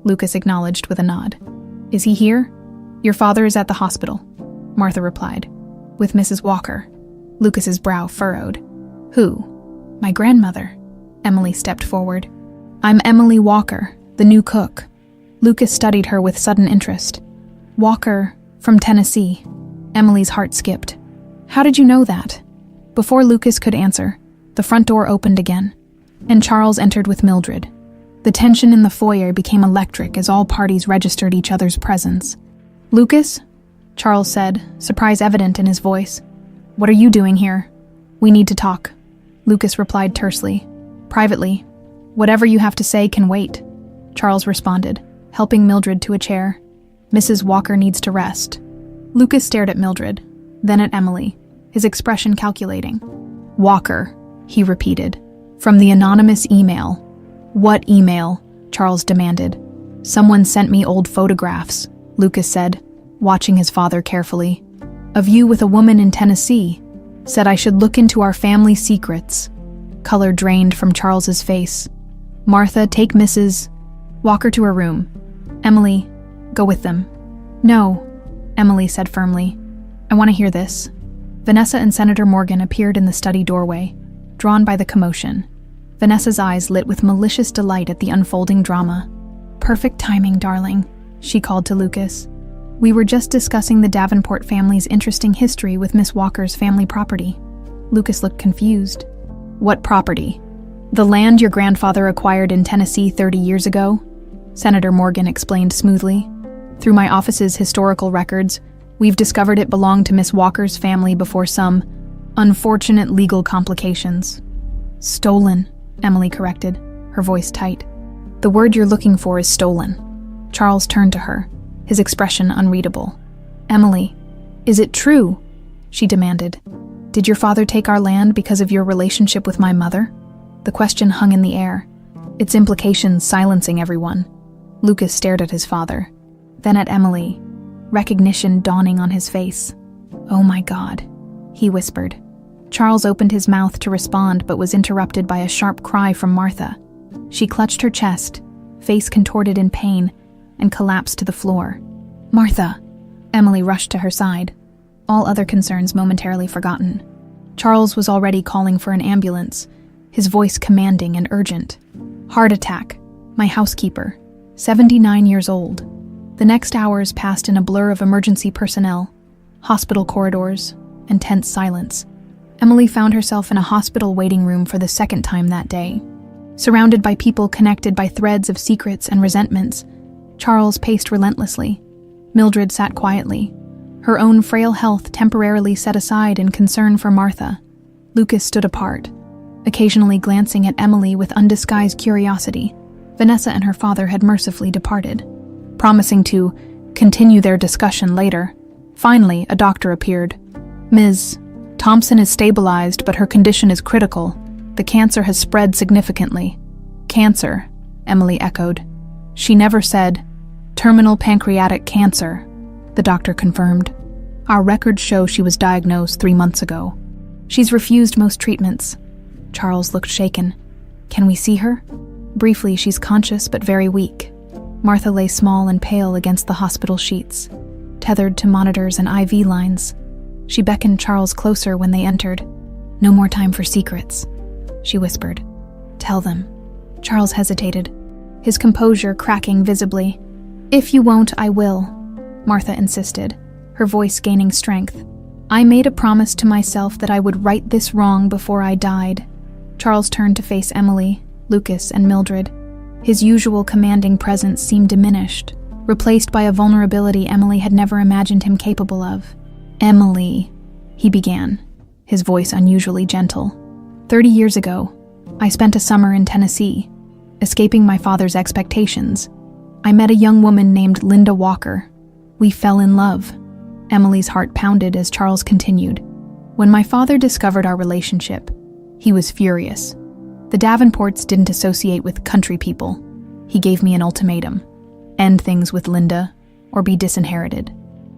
Lucas acknowledged with a nod. Is he here? Your father is at the hospital, Martha replied. With Mrs. Walker. Lucas's brow furrowed. Who? My grandmother. Emily stepped forward. I'm Emily Walker, the new cook. Lucas studied her with sudden interest. Walker, from Tennessee. Emily's heart skipped. How did you know that? Before Lucas could answer, the front door opened again, and Charles entered with Mildred. The tension in the foyer became electric as all parties registered each other's presence. Lucas? Charles said, surprise evident in his voice. What are you doing here? We need to talk. Lucas replied tersely. Privately. Whatever you have to say can wait, Charles responded, helping Mildred to a chair. Mrs. Walker needs to rest. Lucas stared at Mildred, then at Emily, his expression calculating. Walker, he repeated, from the anonymous email. What email? Charles demanded. Someone sent me old photographs, Lucas said, watching his father carefully. Of you with a woman in Tennessee. Said I should look into our family secrets. Color drained from Charles's face. Martha, take Mrs. Walk her to her room. Emily, go with them. No, Emily said firmly. I want to hear this. Vanessa and Senator Morgan appeared in the study doorway, drawn by the commotion. Vanessa's eyes lit with malicious delight at the unfolding drama. Perfect timing, darling, she called to Lucas. We were just discussing the Davenport family's interesting history with Miss Walker's family property. Lucas looked confused. What property? The land your grandfather acquired in Tennessee 30 years ago? Senator Morgan explained smoothly. Through my office's historical records, we've discovered it belonged to Miss Walker's family before some unfortunate legal complications. Stolen, Emily corrected, her voice tight. The word you're looking for is stolen. Charles turned to her, his expression unreadable. Emily, is it true? She demanded. Did your father take our land because of your relationship with my mother? The question hung in the air, its implications silencing everyone. Lucas stared at his father, then at Emily, recognition dawning on his face. Oh my God, he whispered. Charles opened his mouth to respond but was interrupted by a sharp cry from Martha. She clutched her chest, face contorted in pain, and collapsed to the floor. Martha! Emily rushed to her side, all other concerns momentarily forgotten. Charles was already calling for an ambulance, his voice commanding and urgent. Heart attack. My housekeeper. 79 years old. The next hours passed in a blur of emergency personnel, hospital corridors, and tense silence. Emily found herself in a hospital waiting room for the second time that day. Surrounded by people connected by threads of secrets and resentments, Charles paced relentlessly. Mildred sat quietly, her own frail health temporarily set aside in concern for Martha. Lucas stood apart, occasionally glancing at Emily with undisguised curiosity. Vanessa and her father had mercifully departed, promising to continue their discussion later. Finally, a doctor appeared. Ms. Thompson is stabilized, but her condition is critical. The cancer has spread significantly. Cancer, Emily echoed. She never said, terminal pancreatic cancer, the doctor confirmed. Our records show she was diagnosed 3 months ago. She's refused most treatments. Charles looked shaken. Can we see her? Briefly, she's conscious but very weak. Martha lay small and pale against the hospital sheets, tethered to monitors and IV lines. She beckoned Charles closer when they entered. No more time for secrets, she whispered. Tell them. Charles hesitated, his composure cracking visibly. If you won't, I will, Martha insisted, her voice gaining strength. I made a promise to myself that I would right this wrong before I died. Charles turned to face Emily, Lucas, and Mildred. His usual commanding presence seemed diminished, replaced by a vulnerability Emily had never imagined him capable of. Emily, he began, his voice unusually gentle. 30 years ago, I spent a summer in Tennessee, escaping my father's expectations. I met a young woman named Linda Walker. We fell in love. Emily's heart pounded as Charles continued. When my father discovered our relationship, he was furious. The Davenports didn't associate with country people. He gave me an ultimatum. End things with Linda, or be disinherited.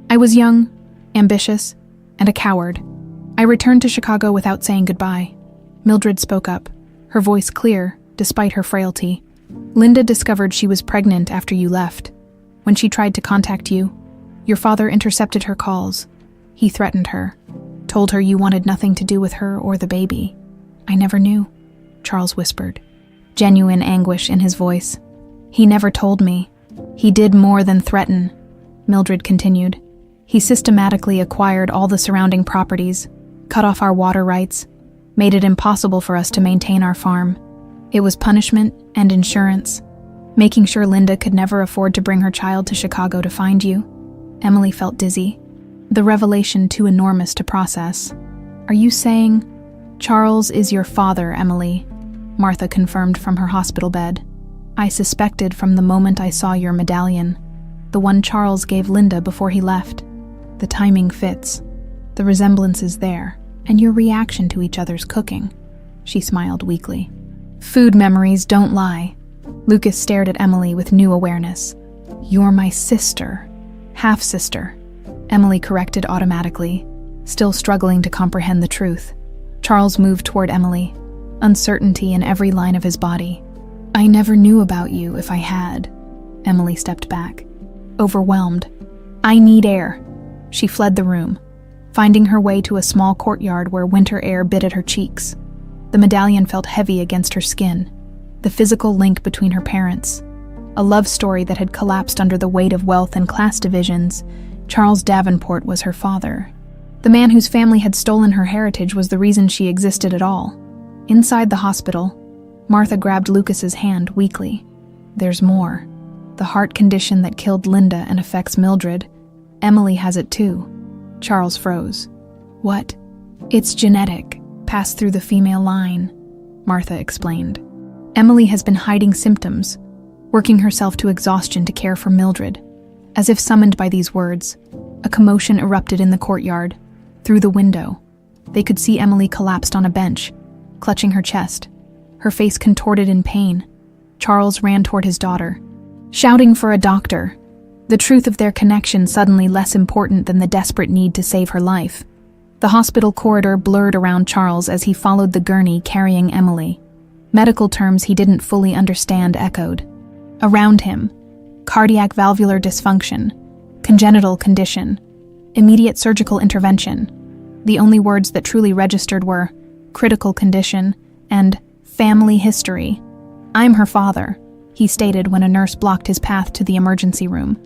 I was young, ambitious, and a coward. I returned to Chicago without saying goodbye. Mildred spoke up, her voice clear, despite her frailty. Linda discovered she was pregnant after you left. When she tried to contact you, your father intercepted her calls. He threatened her, told her you wanted nothing to do with her or the baby. I never knew, Charles whispered, genuine anguish in his voice. He never told me. He did more than threaten, Mildred continued. He systematically acquired all the surrounding properties, cut off our water rights, made it impossible for us to maintain our farm. It was punishment and insurance, making sure Linda could never afford to bring her child to Chicago to find you. Emily felt dizzy, the revelation too enormous to process. Are you saying, Charles is your father, Emily? Martha confirmed from her hospital bed. I suspected from the moment I saw your medallion, the one Charles gave Linda before he left. The timing fits. The resemblance is there, and your reaction to each other's cooking. She smiled weakly. Food memories don't lie. Lucas stared at Emily with new awareness. You're my sister. Half-sister, Emily corrected automatically, still struggling to comprehend the truth. Charles moved toward Emily, uncertainty in every line of his body. I never knew about you if I had. Emily stepped back, overwhelmed. "I need air." She fled the room, finding her way to a small courtyard where winter air bit at her cheeks. The medallion felt heavy against her skin, the physical link between her parents. A love story that had collapsed under the weight of wealth and class divisions. Charles Davenport was her father. The man whose family had stolen her heritage was the reason she existed at all. Inside the hospital, Martha grabbed Lucas's hand weakly. "There's more. The heart condition that killed Linda and affects Mildred. Emily has it too." Charles froze. "What?" "It's genetic, passed through the female line," Martha explained. "Emily has been hiding symptoms, working herself to exhaustion to care for Mildred." As if summoned by these words, a commotion erupted in the courtyard. Through the window, they could see Emily collapsed on a bench, clutching her chest, her face contorted in pain. Charles ran toward his daughter, shouting for a doctor, the truth of their connection suddenly less important than the desperate need to save her life. The hospital corridor blurred around Charles as he followed the gurney carrying Emily. Medical terms he didn't fully understand echoed. Around him, cardiac valvular dysfunction, congenital condition, immediate surgical intervention. The only words that truly registered were critical condition and family history. "I'm her father," he stated when a nurse blocked his path to the emergency room.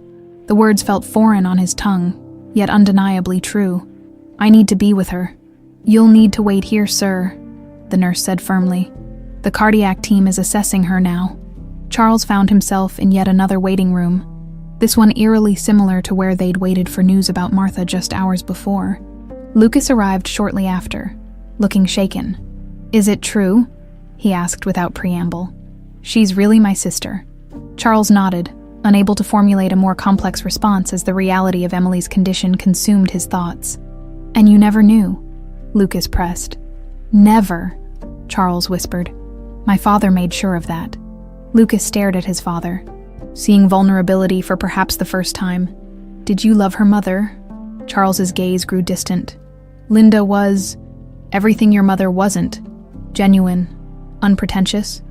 The words felt foreign on his tongue, yet undeniably true. "I need to be with her." "You'll need to wait here, sir," the nurse said firmly. "The cardiac team is assessing her now." Charles found himself in yet another waiting room, this one eerily similar to where they'd waited for news about Martha just hours before. Lucas arrived shortly after, looking shaken. "Is it true?" he asked without preamble. "She's really my sister." Charles nodded, unable to formulate a more complex response as the reality of Emily's condition consumed his thoughts. "And you never knew?" Lucas pressed. "Never," Charles whispered. "My father made sure of that." Lucas stared at his father, seeing vulnerability for perhaps the first time. "Did you love her mother?" Charles's gaze grew distant. "Linda was everything your mother wasn't. Genuine, unpretentious.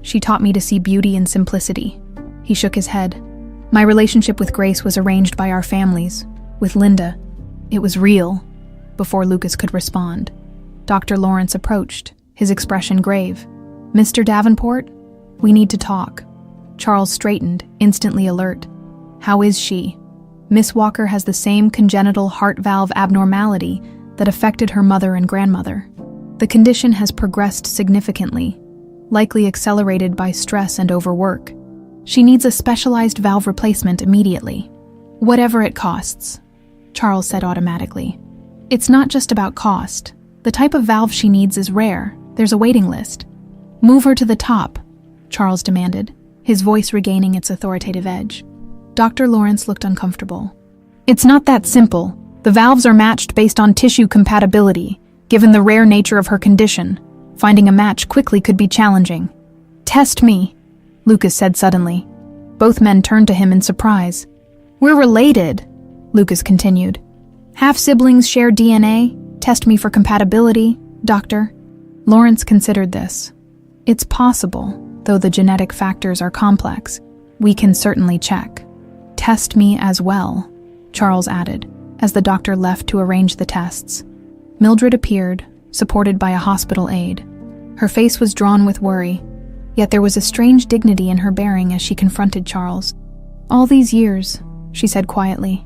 She taught me to see beauty in simplicity." He shook his head. "My relationship with Grace was arranged by our families. With Linda, it was real." Before Lucas could respond, Dr. Lawrence approached, his expression grave. "Mr. Davenport, we need to talk." Charles straightened, instantly alert. "How is she?" "Miss Walker has the same congenital heart valve abnormality that affected her mother and grandmother. The condition has progressed significantly, likely accelerated by stress and overwork. She needs a specialized valve replacement immediately. Whatever it costs," Charles said automatically. "It's not just about cost. The type of valve she needs is rare. There's a waiting list." "Move her to the top," Charles demanded, his voice regaining its authoritative edge. Dr. Lawrence looked uncomfortable. "It's not that simple. The valves are matched based on tissue compatibility, given the rare nature of her condition. Finding a match quickly could be challenging." "Test me," Lucas said suddenly. Both men turned to him in surprise. "We're related," Lucas continued. "Half-siblings share DNA. Test me for compatibility, doctor." Lawrence considered this. "It's possible, though the genetic factors are complex. We can certainly check." "Test me as well," Charles added, as the doctor left to arrange the tests. Mildred appeared, supported by a hospital aide. Her face was drawn with worry, yet there was a strange dignity in her bearing as she confronted Charles. "All these years," she said quietly,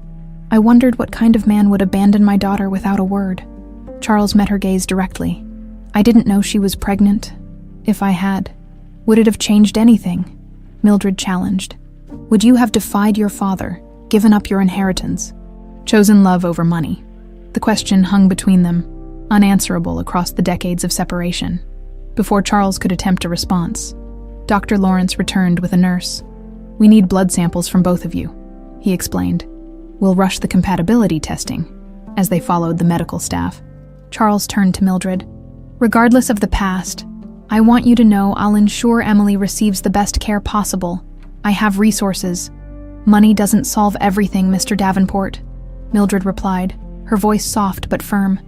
"I wondered what kind of man would abandon my daughter without a word." Charles met her gaze directly. "I didn't know she was pregnant. If I had, would it have changed anything?" Mildred challenged. "Would you have defied your father, given up your inheritance, chosen love over money?" The question hung between them, unanswerable across the decades of separation. Before Charles could attempt a response, Dr. Lawrence returned with a nurse. "We need blood samples from both of you," he explained. "We'll rush the compatibility testing." As they followed the medical staff, Charles turned to Mildred. "Regardless of the past, I want you to know I'll ensure Emily receives the best care possible. I have resources. Money doesn't solve everything, Mr. Davenport," Mildred replied, her voice soft but firm.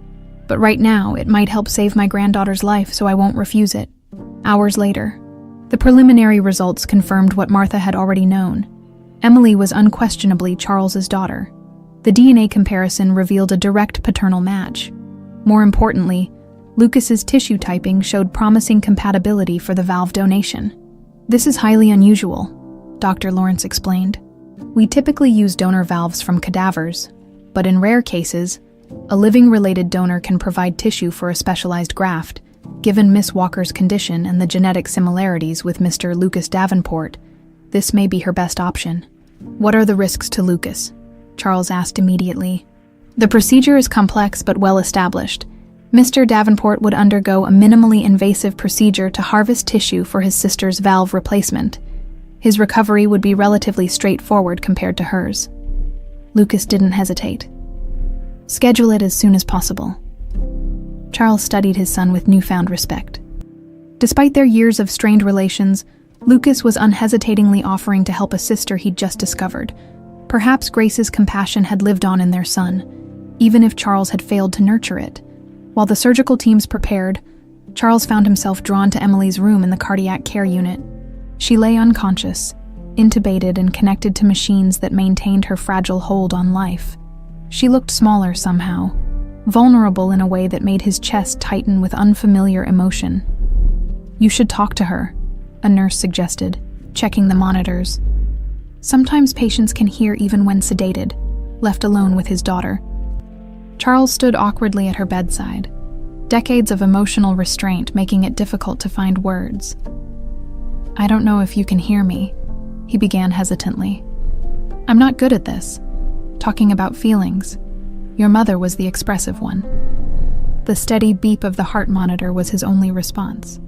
"But right now, it might help save my granddaughter's life, so I won't refuse it." Hours later, the preliminary results confirmed what Martha had already known. Emily was unquestionably Charles's daughter. The DNA comparison revealed a direct paternal match. More importantly, Lucas's tissue typing showed promising compatibility for the valve donation. "This is highly unusual," Dr. Lawrence explained. "We typically use donor valves from cadavers, but in rare cases, a living-related donor can provide tissue for a specialized graft. Given Miss Walker's condition and the genetic similarities with Mr. Lucas Davenport, this may be her best option." "What are the risks to Lucas?" Charles asked immediately. "The procedure is complex but well established. Mr. Davenport would undergo a minimally invasive procedure to harvest tissue for his sister's valve replacement. His recovery would be relatively straightforward compared to hers." Lucas didn't hesitate. "Schedule it as soon as possible." Charles studied his son with newfound respect. Despite their years of strained relations, Lucas was unhesitatingly offering to help a sister he'd just discovered. Perhaps Grace's compassion had lived on in their son, even if Charles had failed to nurture it. While the surgical teams prepared, Charles found himself drawn to Emily's room in the cardiac care unit. She lay unconscious, intubated and connected to machines that maintained her fragile hold on life. She looked smaller somehow, vulnerable in a way that made his chest tighten with unfamiliar emotion. "You should talk to her," a nurse suggested, checking the monitors. Sometimes patients can hear even when sedated, left alone with his daughter. Charles stood awkwardly at her bedside, decades of emotional restraint making it difficult to find words. "I don't know if you can hear me," he began hesitantly. "I'm not good at this, talking about feelings. Your mother was the expressive one." The steady beep of the heart monitor was his only response.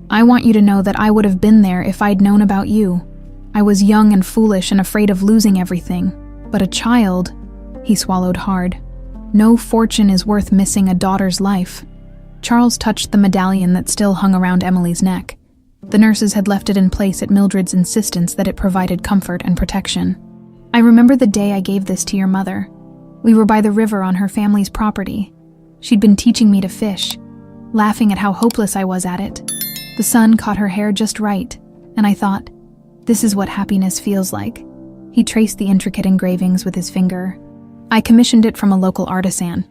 "I want you to know that I would have been there if I'd known about you. I was young and foolish and afraid of losing everything. But a child," he swallowed hard. "No fortune is worth missing a daughter's life." Charles touched the medallion that still hung around Emily's neck. The nurses had left it in place at Mildred's insistence that it provided comfort and protection. "I remember the day I gave this to your mother. We were by the river on her family's property. She'd been teaching me to fish, laughing at how hopeless I was at it. The sun caught her hair just right, and I thought, this is what happiness feels like." He traced the intricate engravings with his finger. "I commissioned it from a local artisan.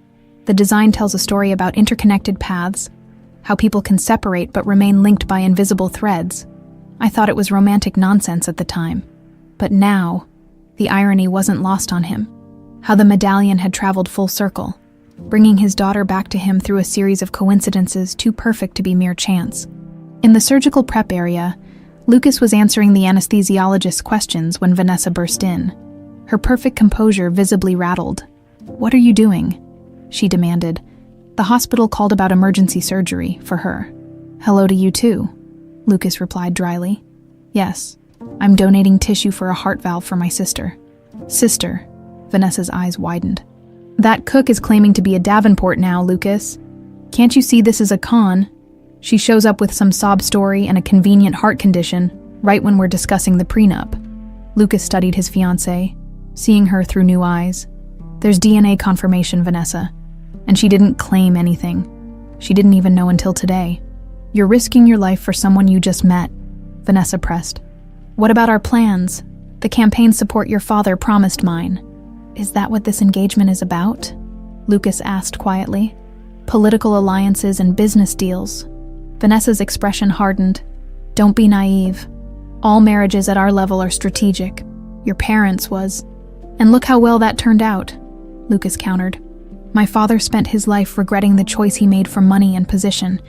The design tells a story about interconnected paths, how people can separate but remain linked by invisible threads. I thought it was romantic nonsense at the time. But now, the irony wasn't lost on him. How the medallion had traveled full circle, bringing his daughter back to him through a series of coincidences too perfect to be mere chance. In the surgical prep area, Lucas was answering the anesthesiologist's questions when Vanessa burst in. Her perfect composure visibly rattled. "What are you doing?" she demanded. "The hospital called about emergency surgery for her." "Hello to you too," Lucas replied dryly. "Yes, I'm donating tissue for a heart valve for my sister." "Sister?" Vanessa's eyes widened. "That cook is claiming to be a Davenport now, Lucas. Can't you see this is a con? She shows up with some sob story and a convenient heart condition right when we're discussing the prenup." Lucas studied his fiancée, seeing her through new eyes. "There's DNA confirmation, Vanessa, and she didn't claim anything. She didn't even know until today. You're risking your life for someone you just met," Vanessa pressed. "What about our plans? The campaign support your father promised mine." "Is that what this engagement is about?" Lucas asked quietly. "Political alliances and business deals." Vanessa's expression hardened. "Don't be naive. All marriages at our level are strategic. Your parents' was. And look how well that turned out," Lucas countered. "My father spent his life regretting the choice he made for money and position.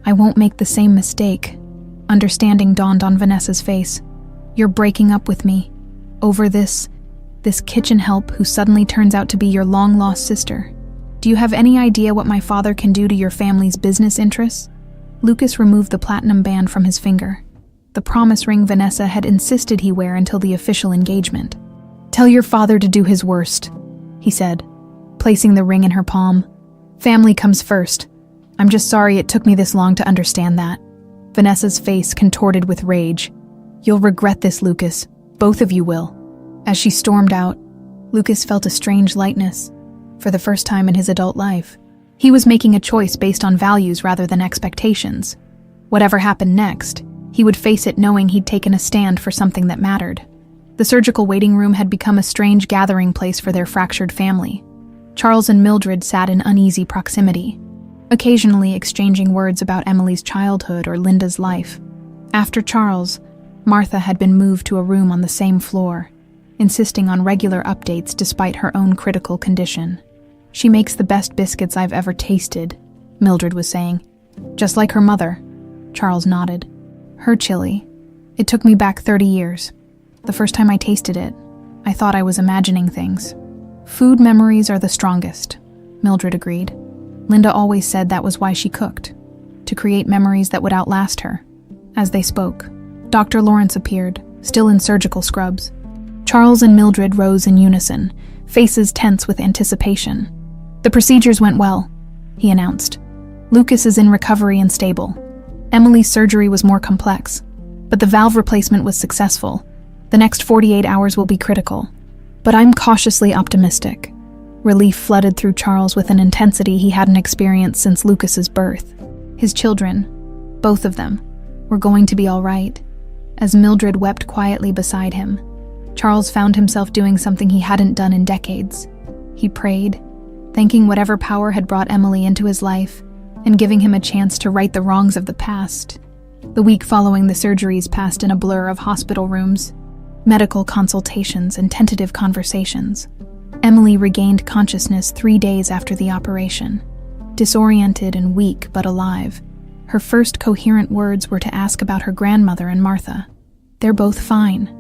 I won't make the same mistake." Understanding dawned on Vanessa's face. "You're breaking up with me. Over this kitchen help who suddenly turns out to be your long-lost sister. Do you have any idea what my father can do to your family's business interests?" Lucas removed the platinum band from his finger, the promise ring Vanessa had insisted he wear until the official engagement. "Tell your father to do his worst," he said, placing the ring in her palm. "Family comes first. I'm just sorry it took me this long to understand that." Vanessa's face contorted with rage. "You'll regret this, Lucas. Both of you will." As she stormed out, Lucas felt a strange lightness. For the first time in his adult life, he was making a choice based on values rather than expectations. Whatever happened next, he would face it knowing he'd taken a stand for something that mattered. The The surgical waiting room had become a strange gathering place for their fractured family. Charles and Mildred sat in uneasy proximity, occasionally exchanging words about Emily's childhood or Linda's life. After Charles, Martha had been moved to a room on the same floor, insisting on regular updates despite her own critical condition. "She makes the best biscuits I've ever tasted," Mildred was saying. "Just like her mother." Charles nodded. "Her chili. It took me back 30 years. The first time I tasted it, I thought I was imagining things." "Food memories are the strongest," Mildred agreed. Linda always said that was why she cooked, to create memories that would outlast her. As they spoke, Dr. Lawrence appeared, still in surgical scrubs. Charles and Mildred rose in unison, faces tense with anticipation. "The procedures went well," he announced. "Lucas is in recovery and stable. Emily's surgery was more complex, but the valve replacement was successful. The next 48 hours will be critical. But I'm cautiously optimistic." Relief flooded through Charles with an intensity he hadn't experienced since Lucas's birth. His children, both of them, were going to be all right. As Mildred wept quietly beside him, Charles found himself doing something he hadn't done in decades. He prayed, thanking whatever power had brought Emily into his life and giving him a chance to right the wrongs of the past. The week following the surgeries passed in a blur of hospital rooms, medical consultations, and tentative conversations. Emily regained consciousness 3 days after the operation, disoriented and weak but alive. Her first coherent words were to ask about her grandmother and Martha. "They're both fine,"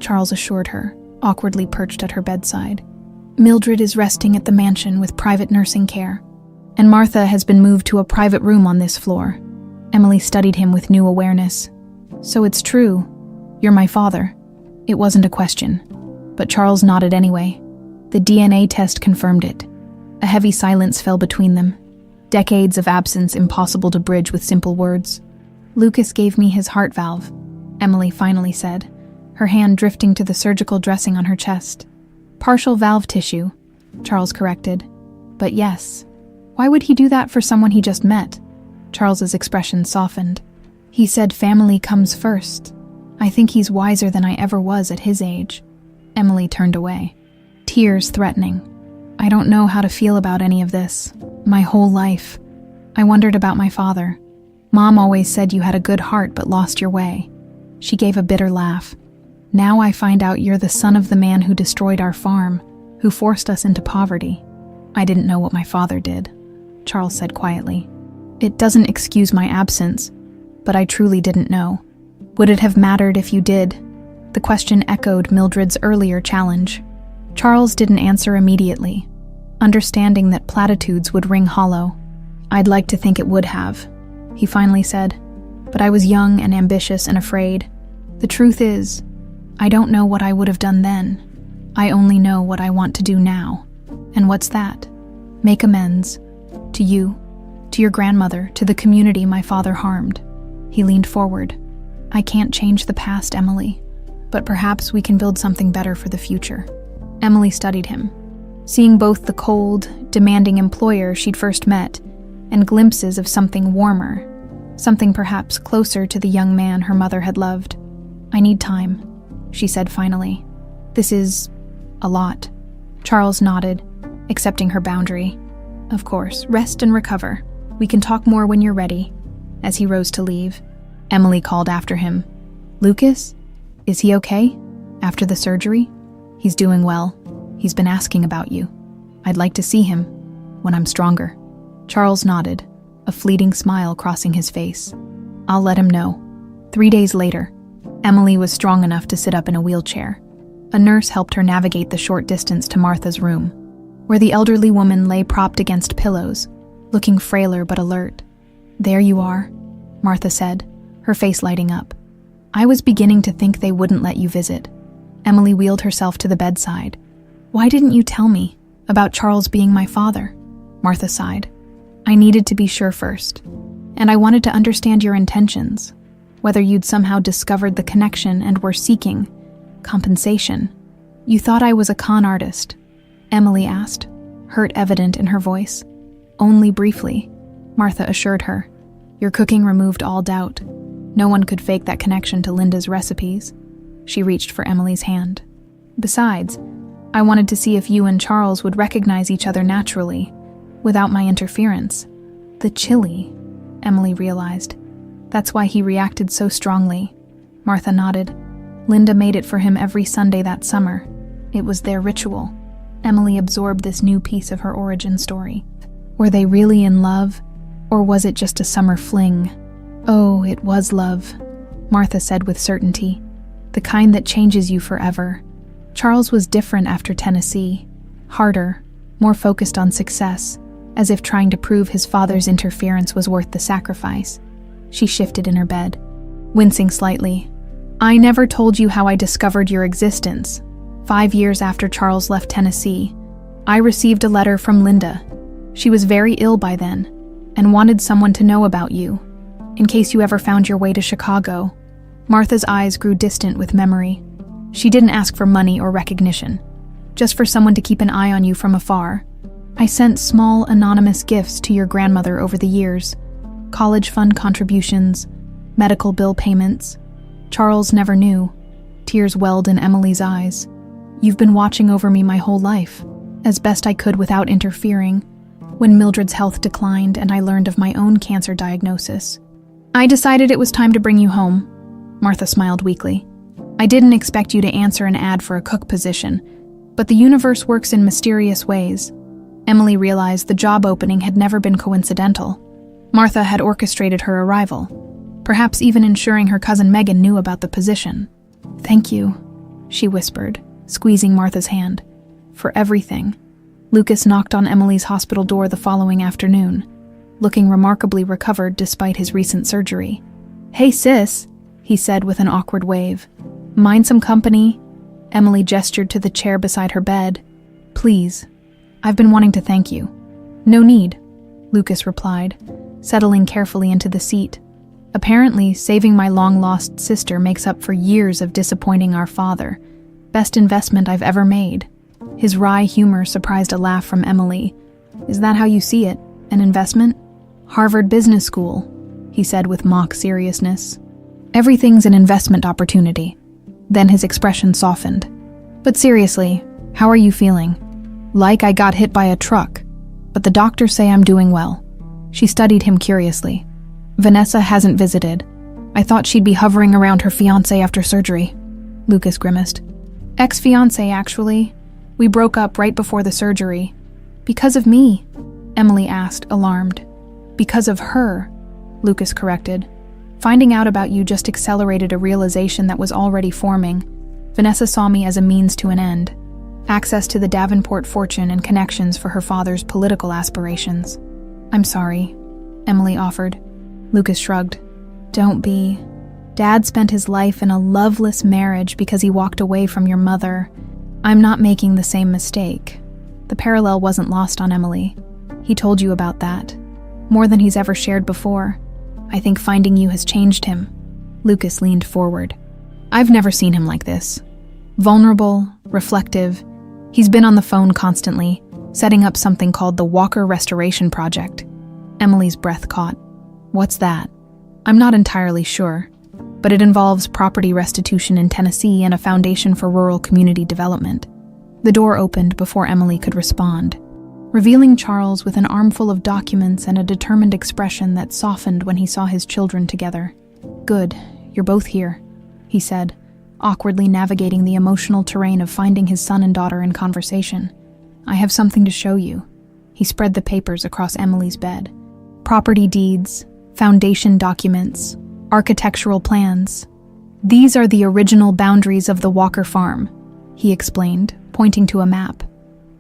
Charles assured her, awkwardly perched at her bedside. "Mildred is resting at the mansion with private nursing care, and Martha has been moved to a private room on this floor." Emily studied him with new awareness. "So it's true. You're my father." It wasn't a question, but Charles nodded anyway. The DNA test confirmed it. A heavy silence fell between them. Decades of absence impossible to bridge with simple words. "Lucas gave me his heart valve," Emily finally said, her hand drifting to the surgical dressing on her chest. "Partial valve tissue," Charles corrected. "But yes. Why would he do that for someone he just met?" Charles's expression softened. "He said family comes first. I think he's wiser than I ever was at his age." Emily turned away, tears threatening. "I don't know how to feel about any of this. My whole life, I wondered about my father. Mom always said you had a good heart but lost your way." She gave a bitter laugh. "Now I find out you're the son of the man who destroyed our farm, who forced us into poverty." "I didn't know what my father did," Charles said quietly. "It doesn't excuse my absence, but I truly didn't know." "Would it have mattered if you did?" The question echoed Mildred's earlier challenge. Charles didn't answer immediately, understanding that platitudes would ring hollow. "I'd like to think it would have," he finally said, "but I was young and ambitious and afraid. The truth is, I don't know what I would have done then. I only know what I want to do now. And what's that? Make amends. To you, to your grandmother, to the community my father harmed." He leaned forward. "I can't change the past, Emily, but perhaps we can build something better for the future." Emily studied him, seeing both the cold, demanding employer she'd first met and glimpses of something warmer, something perhaps closer to the young man her mother had loved. "I need time," she said finally. "This is a lot." Charles nodded, accepting her boundary. "Of course, rest and recover. We can talk more when you're ready." As he rose to leave, Emily called after him. "Lucas? Is he okay? After the surgery?" "He's doing well. He's been asking about you. I'd like to see him when I'm stronger." Charles nodded, a fleeting smile crossing his face. "I'll let him know." 3 days later, Emily was strong enough to sit up in a wheelchair. A nurse helped her navigate the short distance to Martha's room, where the elderly woman lay propped against pillows, looking frailer but alert. "There you are," Martha said, her face lighting up. "I was beginning to think they wouldn't let you visit." Emily wheeled herself to the bedside. "Why didn't you tell me about Charles being my father?" Martha sighed. "I needed to be sure first, and I wanted to understand your intentions, whether you'd somehow discovered the connection and were seeking compensation." "You thought I was a con artist?" Emily asked, hurt evident in her voice. "Only briefly," Martha assured her. "Your cooking removed all doubt. No one could fake that connection to Linda's recipes." She reached for Emily's hand. Besides, I wanted to see if you and Charles would recognize each other naturally, without my interference. The chili, Emily realized. That's why he reacted so strongly. Martha nodded. Linda made it for him every Sunday that summer. It was their ritual. Emily absorbed this new piece of her origin story. Were they really in love, or was it just a summer fling? Oh, it was love, Martha said with certainty. The kind that changes you forever. Charles was different after Tennessee. Harder, more focused on success, as if trying to prove his father's interference was worth the sacrifice. She shifted in her bed, wincing slightly. I never told you how I discovered your existence. 5 years after Charles left Tennessee, I received a letter from Linda. She was very ill by then, and wanted someone to know about you, in case you ever found your way to Chicago. Martha's eyes grew distant with memory. She didn't ask for money or recognition, just for someone to keep an eye on you from afar. I sent small, anonymous gifts to your grandmother over the years. College fund contributions, medical bill payments. Charles never knew. Tears welled in Emily's eyes. You've been watching over me my whole life, as best I could without interfering. When Mildred's health declined and I learned of my own cancer diagnosis, I decided it was time to bring you home. Martha smiled weakly. I didn't expect you to answer an ad for a cook position, but the universe works in mysterious ways. Emily realized the job opening had never been coincidental. Martha had orchestrated her arrival, perhaps even ensuring her cousin Megan knew about the position. Thank you, she whispered, squeezing Martha's hand. For everything. Lucas knocked on Emily's hospital door the following afternoon, looking remarkably recovered despite his recent surgery. Hey sis, he said with an awkward wave. Mind some company? Emily gestured to the chair beside her bed. Please. I've been wanting to thank you. No need, Lucas replied, settling carefully into the seat. Apparently, saving my long-lost sister makes up for years of disappointing our father. Best investment I've ever made. His wry humor surprised a laugh from Emily. Is that how you see it? An investment? Harvard Business School, he said with mock seriousness. Everything's an investment opportunity. Then his expression softened. But seriously, how are you feeling? Like I got hit by a truck, but the doctors say I'm doing well. She studied him curiously. Vanessa hasn't visited. I thought she'd be hovering around her fiancé after surgery. Lucas grimaced. Ex-fiancé, actually. We broke up right before the surgery. Because of me, Emily asked, alarmed. Because of her, Lucas corrected. Finding out about you just accelerated a realization that was already forming. Vanessa saw me as a means to an end. Access to the Davenport fortune and connections for her father's political aspirations. I'm sorry, Emily offered. Lucas shrugged. Don't be. Dad spent his life in a loveless marriage because he walked away from your mother. I'm not making the same mistake. The parallel wasn't lost on Emily. He told you about that. More than he's ever shared before. I think finding you has changed him. Lucas leaned forward. I've never seen him like this. Vulnerable, reflective. He's been on the phone constantly, setting up something called the Walker Restoration Project. Emily's breath caught. What's that? I'm not entirely sure, but it involves property restitution in Tennessee and a foundation for rural community development. The door opened before Emily could respond, revealing Charles with an armful of documents and a determined expression that softened when he saw his children together. Good, you're both here, he said, awkwardly navigating the emotional terrain of finding his son and daughter in conversation. I have something to show you. He spread the papers across Emily's bed. Property deeds, foundation documents, architectural plans. These are the original boundaries of the Walker farm, he explained, pointing to a map.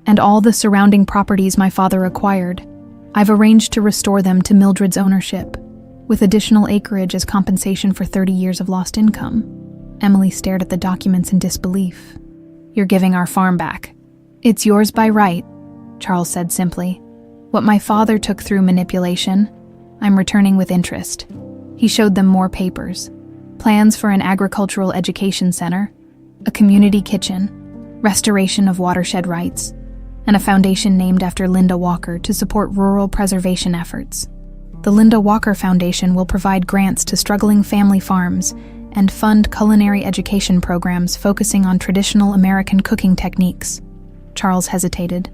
And all the surrounding properties my father acquired. I've arranged to restore them to Mildred's ownership, with additional acreage as compensation for 30 years of lost income. Emily stared at the documents in disbelief. You're giving our farm back. It's yours by right, Charles said simply. What my father took through manipulation, I'm returning with interest. He showed them more papers. Plans for an agricultural education center, a community kitchen, restoration of watershed rights, and a foundation named after Linda Walker to support rural preservation efforts. The Linda Walker Foundation will provide grants to struggling family farms and fund culinary education programs focusing on traditional American cooking techniques. Charles hesitated.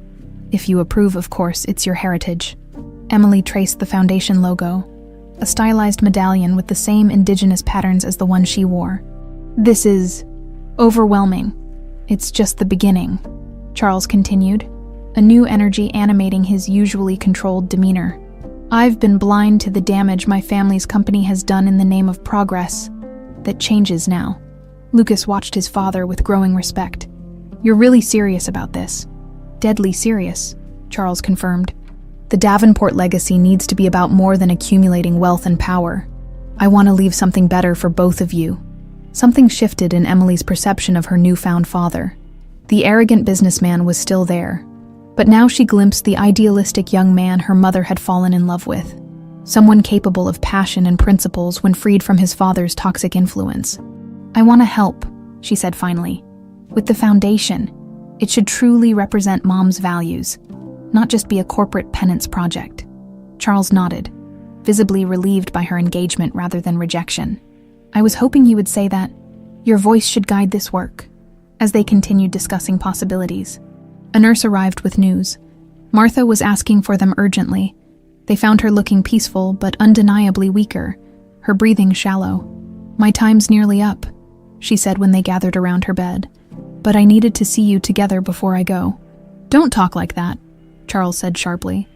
If you approve, of course, it's your heritage. Emily traced the foundation logo, a stylized medallion with the same indigenous patterns as the one she wore. This is overwhelming. It's just the beginning, Charles continued, a new energy animating his usually controlled demeanor. I've been blind to the damage my family's company has done in the name of progress. That changes now. Lucas watched his father with growing respect. You're really serious about this. Deadly serious, Charles confirmed. The Davenport legacy needs to be about more than accumulating wealth and power. I want to leave something better for both of you. Something shifted in Emily's perception of her newfound father. The arrogant businessman was still there, but now she glimpsed the idealistic young man her mother had fallen in love with. Someone capable of passion and principles when freed from his father's toxic influence. I want to help, she said finally. With the foundation, it should truly represent Mom's values, not just be a corporate penance project. Charles nodded, visibly relieved by her engagement rather than rejection. I was hoping you would say that. Your voice should guide this work. As they continued discussing possibilities, a nurse arrived with news. Martha was asking for them urgently. They found her looking peaceful but undeniably weaker, her breathing shallow. My time's nearly up, she said when they gathered around her bed. But I needed to see you together before I go. Don't talk like that, Charles said sharply.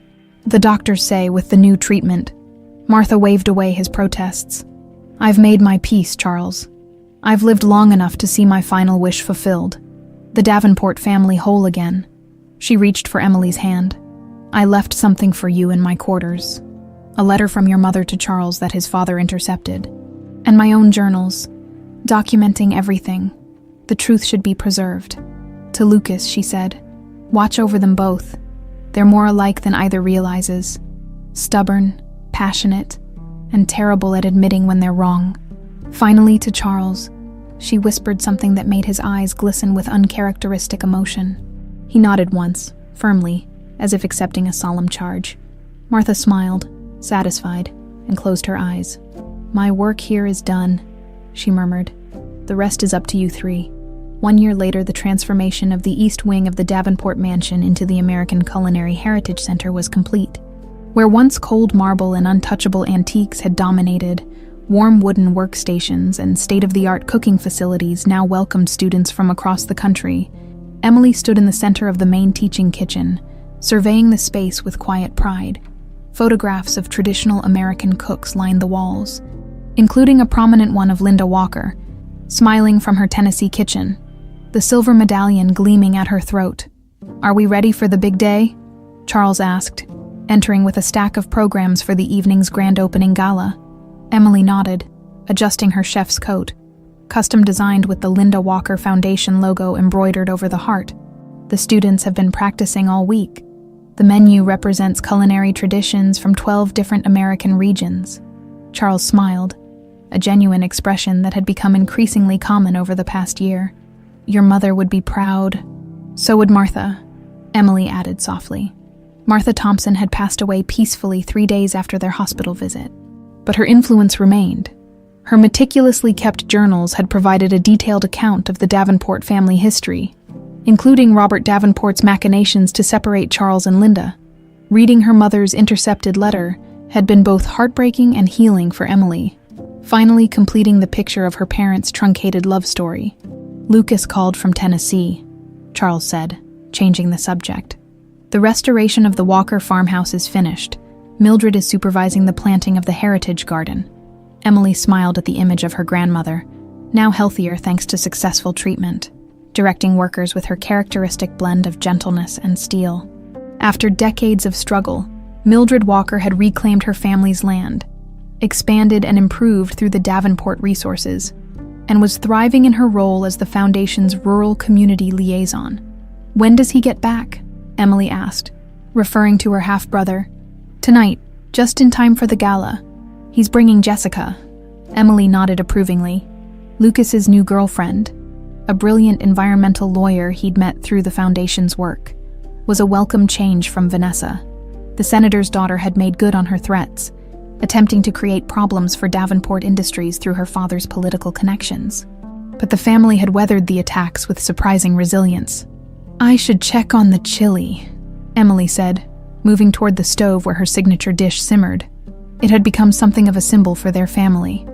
The doctors say with the new treatment. Martha waved away his protests. I've made my peace, Charles. I've lived long enough to see my final wish fulfilled. The Davenport family whole again. She reached for Emily's hand. I left something for you in my quarters. A letter from your mother to Charles that his father intercepted. And my own journals, documenting everything. The truth should be preserved. To Lucas, she said, watch over them both. They're more alike than either realizes. Stubborn, passionate, and terrible at admitting when they're wrong. Finally, to Charles, she whispered something that made his eyes glisten with uncharacteristic emotion. He nodded once, firmly, as if accepting a solemn charge. Martha smiled, satisfied, and closed her eyes. My work here is done, she murmured. The rest is up to you three. 1 year later, the transformation of the east wing of the Davenport mansion into the American Culinary Heritage Center was complete. Where once cold marble and untouchable antiques had dominated, warm wooden workstations and state-of-the-art cooking facilities now welcomed students from across the country. Emily stood in the center of the main teaching kitchen, surveying the space with quiet pride. Photographs of traditional American cooks lined the walls, including a prominent one of Linda Walker, smiling from her Tennessee kitchen, the silver medallion gleaming at her throat. Are we ready for the big day? Charles asked, entering with a stack of programs for the evening's grand opening gala. Emily nodded, adjusting her chef's coat, custom designed with the Linda Walker Foundation logo embroidered over the heart. The students have been practicing all week. The menu represents culinary traditions from 12 different American regions. Charles smiled, a genuine expression that had become increasingly common over the past year. Your mother would be proud. So would Martha, Emily added softly. Martha Thompson had passed away peacefully 3 days after their hospital visit. But her influence remained. Her meticulously kept journals had provided a detailed account of the Davenport family history, including Robert Davenport's machinations to separate Charles and Linda. Reading her mother's intercepted letter had been both heartbreaking and healing for Emily, finally completing the picture of her parents' truncated love story. Lucas called from Tennessee, Charles said, changing the subject. The restoration of the Walker farmhouse is finished. Mildred is supervising the planting of the heritage garden. Emily smiled at the image of her grandmother, now healthier thanks to successful treatment, directing workers with her characteristic blend of gentleness and steel. After decades of struggle, Mildred Walker had reclaimed her family's land, expanded and improved through the Davenport resources, and was thriving in her role as the foundation's rural community liaison. When does he get back? Emily asked, referring to her half-brother. Tonight, just in time for the gala. He's bringing Jessica. Emily nodded approvingly. Lucas's new girlfriend, a brilliant environmental lawyer he'd met through the foundation's work, was a welcome change from Vanessa. The senator's daughter had made good on her threats, attempting to create problems for Davenport Industries through her father's political connections. But the family had weathered the attacks with surprising resilience. "I should check on the chili," Emily said, moving toward the stove where her signature dish simmered. It had become something of a symbol for their family,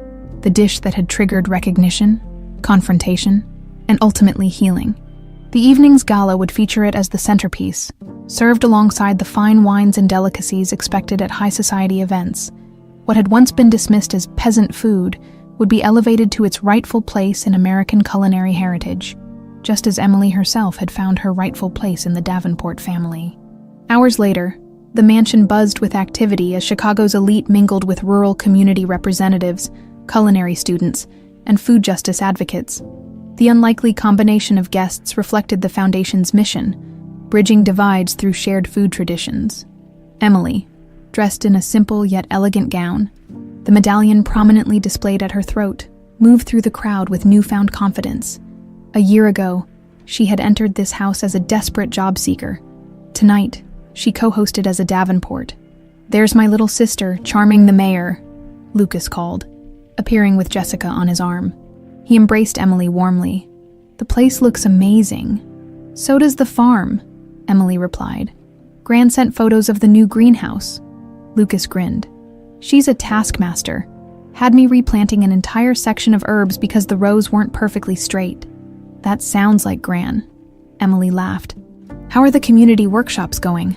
the dish that had triggered recognition, confrontation, and ultimately healing. The evening's gala would feature it as the centerpiece, served alongside the fine wines and delicacies expected at high society events. What had once been dismissed as peasant food would be elevated to its rightful place in American culinary heritage, just as Emily herself had found her rightful place in the Davenport family. Hours later, the mansion buzzed with activity as Chicago's elite mingled with rural community representatives, culinary students, and food justice advocates. The unlikely combination of guests reflected the foundation's mission, bridging divides through shared food traditions. Emily, dressed in a simple yet elegant gown, the medallion prominently displayed at her throat, moved through the crowd with newfound confidence. A year ago, she had entered this house as a desperate job seeker. Tonight, she co-hosted as a Davenport. "There's my little sister, charming the mayor," Lucas called, appearing with Jessica on his arm. He embraced Emily warmly. "The place looks amazing." "So does the farm," Emily replied. "Gran sent photos of the new greenhouse." Lucas grinned. "She's a taskmaster. Had me replanting an entire section of herbs because the rows weren't perfectly straight." "That sounds like Gran," Emily laughed. "How are the community workshops going?"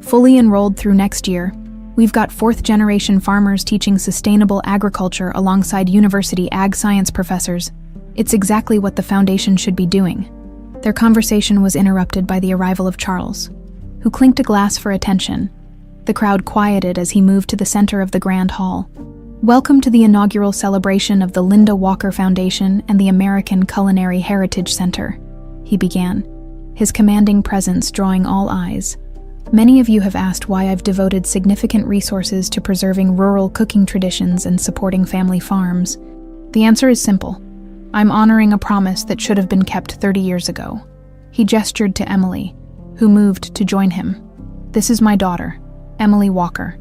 "Fully enrolled through next year. We've got fourth-generation farmers teaching sustainable agriculture alongside university ag science professors. It's exactly what the foundation should be doing." Their conversation was interrupted by the arrival of Charles, who clinked a glass for attention. The crowd quieted as he moved to the center of the grand hall. "Welcome to the inaugural celebration of the Linda Walker Foundation and the American Culinary Heritage Center," he began, his commanding presence drawing all eyes. "Many of you have asked why I've devoted significant resources to preserving rural cooking traditions and supporting family farms. The answer is simple. I'm honoring a promise that should have been kept 30 years ago." He gestured to Emily, who moved to join him. "This is my daughter, Emily Walker.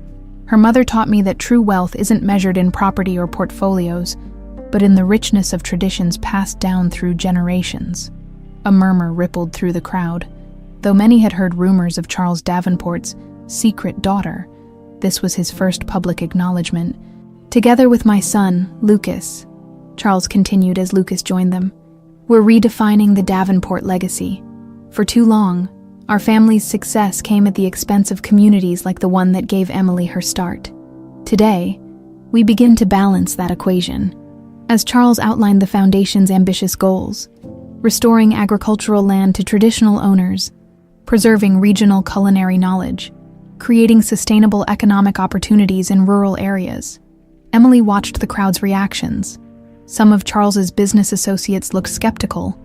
Her mother taught me that true wealth isn't measured in property or portfolios, but in the richness of traditions passed down through generations." A murmur rippled through the crowd. Though many had heard rumors of Charles Davenport's secret daughter, this was his first public acknowledgement. "Together with my son, Lucas," Charles continued as Lucas joined them, "we're redefining the Davenport legacy. For too long, our family's success came at the expense of communities like the one that gave Emily her start. Today, we begin to balance that equation." As Charles outlined the foundation's ambitious goals, restoring agricultural land to traditional owners, preserving regional culinary knowledge, creating sustainable economic opportunities in rural areas, Emily watched the crowd's reactions. Some of Charles's business associates looked skeptical,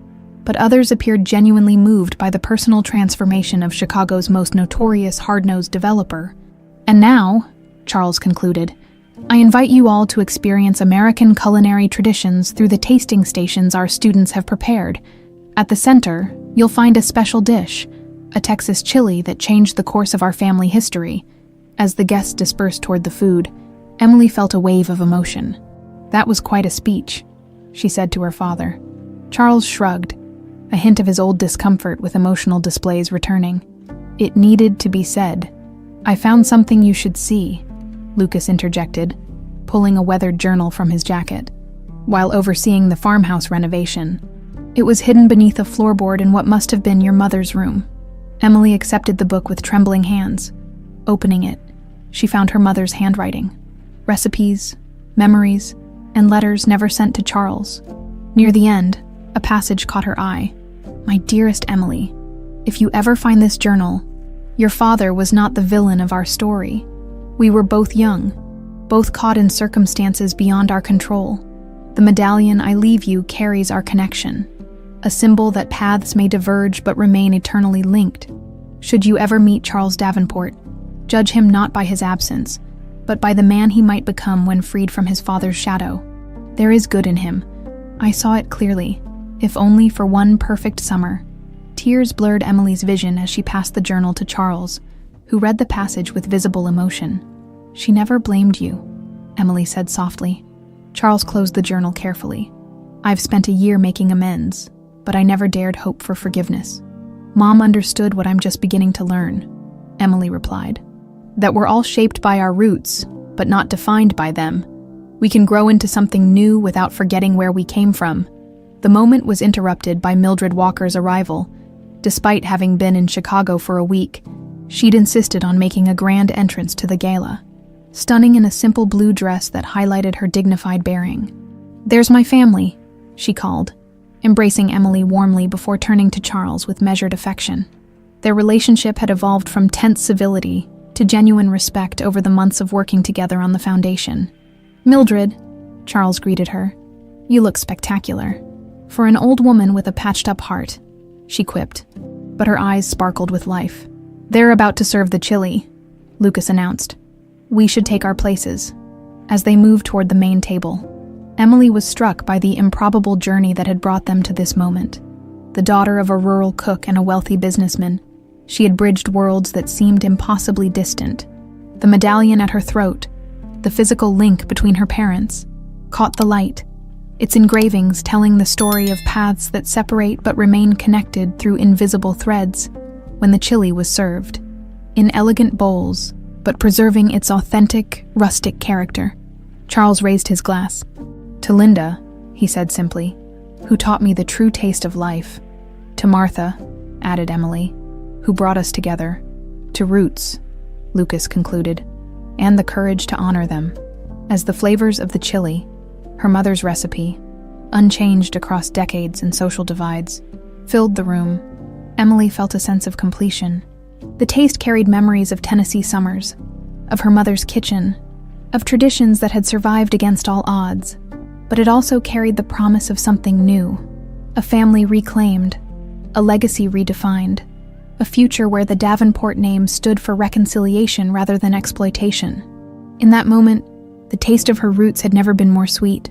but others appeared genuinely moved by the personal transformation of Chicago's most notorious hard-nosed developer. "And now," Charles concluded, "I invite you all to experience American culinary traditions through the tasting stations our students have prepared. At the center, you'll find a special dish, a Texas chili that changed the course of our family history." As the guests dispersed toward the food, Emily felt a wave of emotion. "That was quite a speech," she said to her father. Charles shrugged, a hint of his old discomfort with emotional displays returning. "It needed to be said. I found something you should see," Lucas interjected, pulling a weathered journal from his jacket. "While overseeing the farmhouse renovation, it was hidden beneath a floorboard in what must have been your mother's room." Emily accepted the book with trembling hands. Opening it, she found her mother's handwriting, recipes, memories, and letters never sent to Charles. Near the end, a passage caught her eye. "My dearest Emily, if you ever find this journal, your father was not the villain of our story. We were both young, both caught in circumstances beyond our control. The medallion I leave you carries our connection, a symbol that paths may diverge but remain eternally linked. Should you ever meet Charles Davenport, judge him not by his absence, but by the man he might become when freed from his father's shadow. There is good in him. I saw it clearly, if only for one perfect summer." Tears blurred Emily's vision as she passed the journal to Charles, who read the passage with visible emotion. "She never blamed you," Emily said softly. Charles closed the journal carefully. I've spent a year making amends, but I never dared hope for forgiveness. Mom understood what I'm just beginning to learn, Emily replied. That we're all shaped by our roots, but not defined by them. We can grow into something new without forgetting where we came from. The moment was interrupted by Mildred Walker's arrival. Despite having been in Chicago for a week, she'd insisted on making a grand entrance to the gala, stunning in a simple blue dress that highlighted her dignified bearing. "There's my family," she called, embracing Emily warmly before turning to Charles with measured affection. Their relationship had evolved from tense civility to genuine respect over the months of working together on the foundation. "Mildred," Charles greeted her, "you look spectacular. For an old woman with a patched-up heart," she quipped, but her eyes sparkled with life. "They're about to serve the chili," Lucas announced. "We should take our places." As they moved toward the main table, Emily was struck by the improbable journey that had brought them to this moment. The daughter of a rural cook and a wealthy businessman, she had bridged worlds that seemed impossibly distant. The medallion at her throat, the physical link between her parents, caught the light, its engravings telling the story of paths that separate but remain connected through invisible threads. When the chili was served, in elegant bowls, but preserving its authentic, rustic character, Charles raised his glass. "To Linda," he said simply, "who taught me the true taste of life. To Martha," added Emily, "who brought us together. To Roots," Lucas concluded, "and the courage to honor them." As the flavors of the chili, her mother's recipe, unchanged across decades and social divides, filled the room, Emily felt a sense of completion. The taste carried memories of Tennessee summers, of her mother's kitchen, of traditions that had survived against all odds, but it also carried the promise of something new, a family reclaimed, a legacy redefined, a future where the Davenport name stood for reconciliation rather than exploitation. In that moment, the taste of her roots had never been more sweet.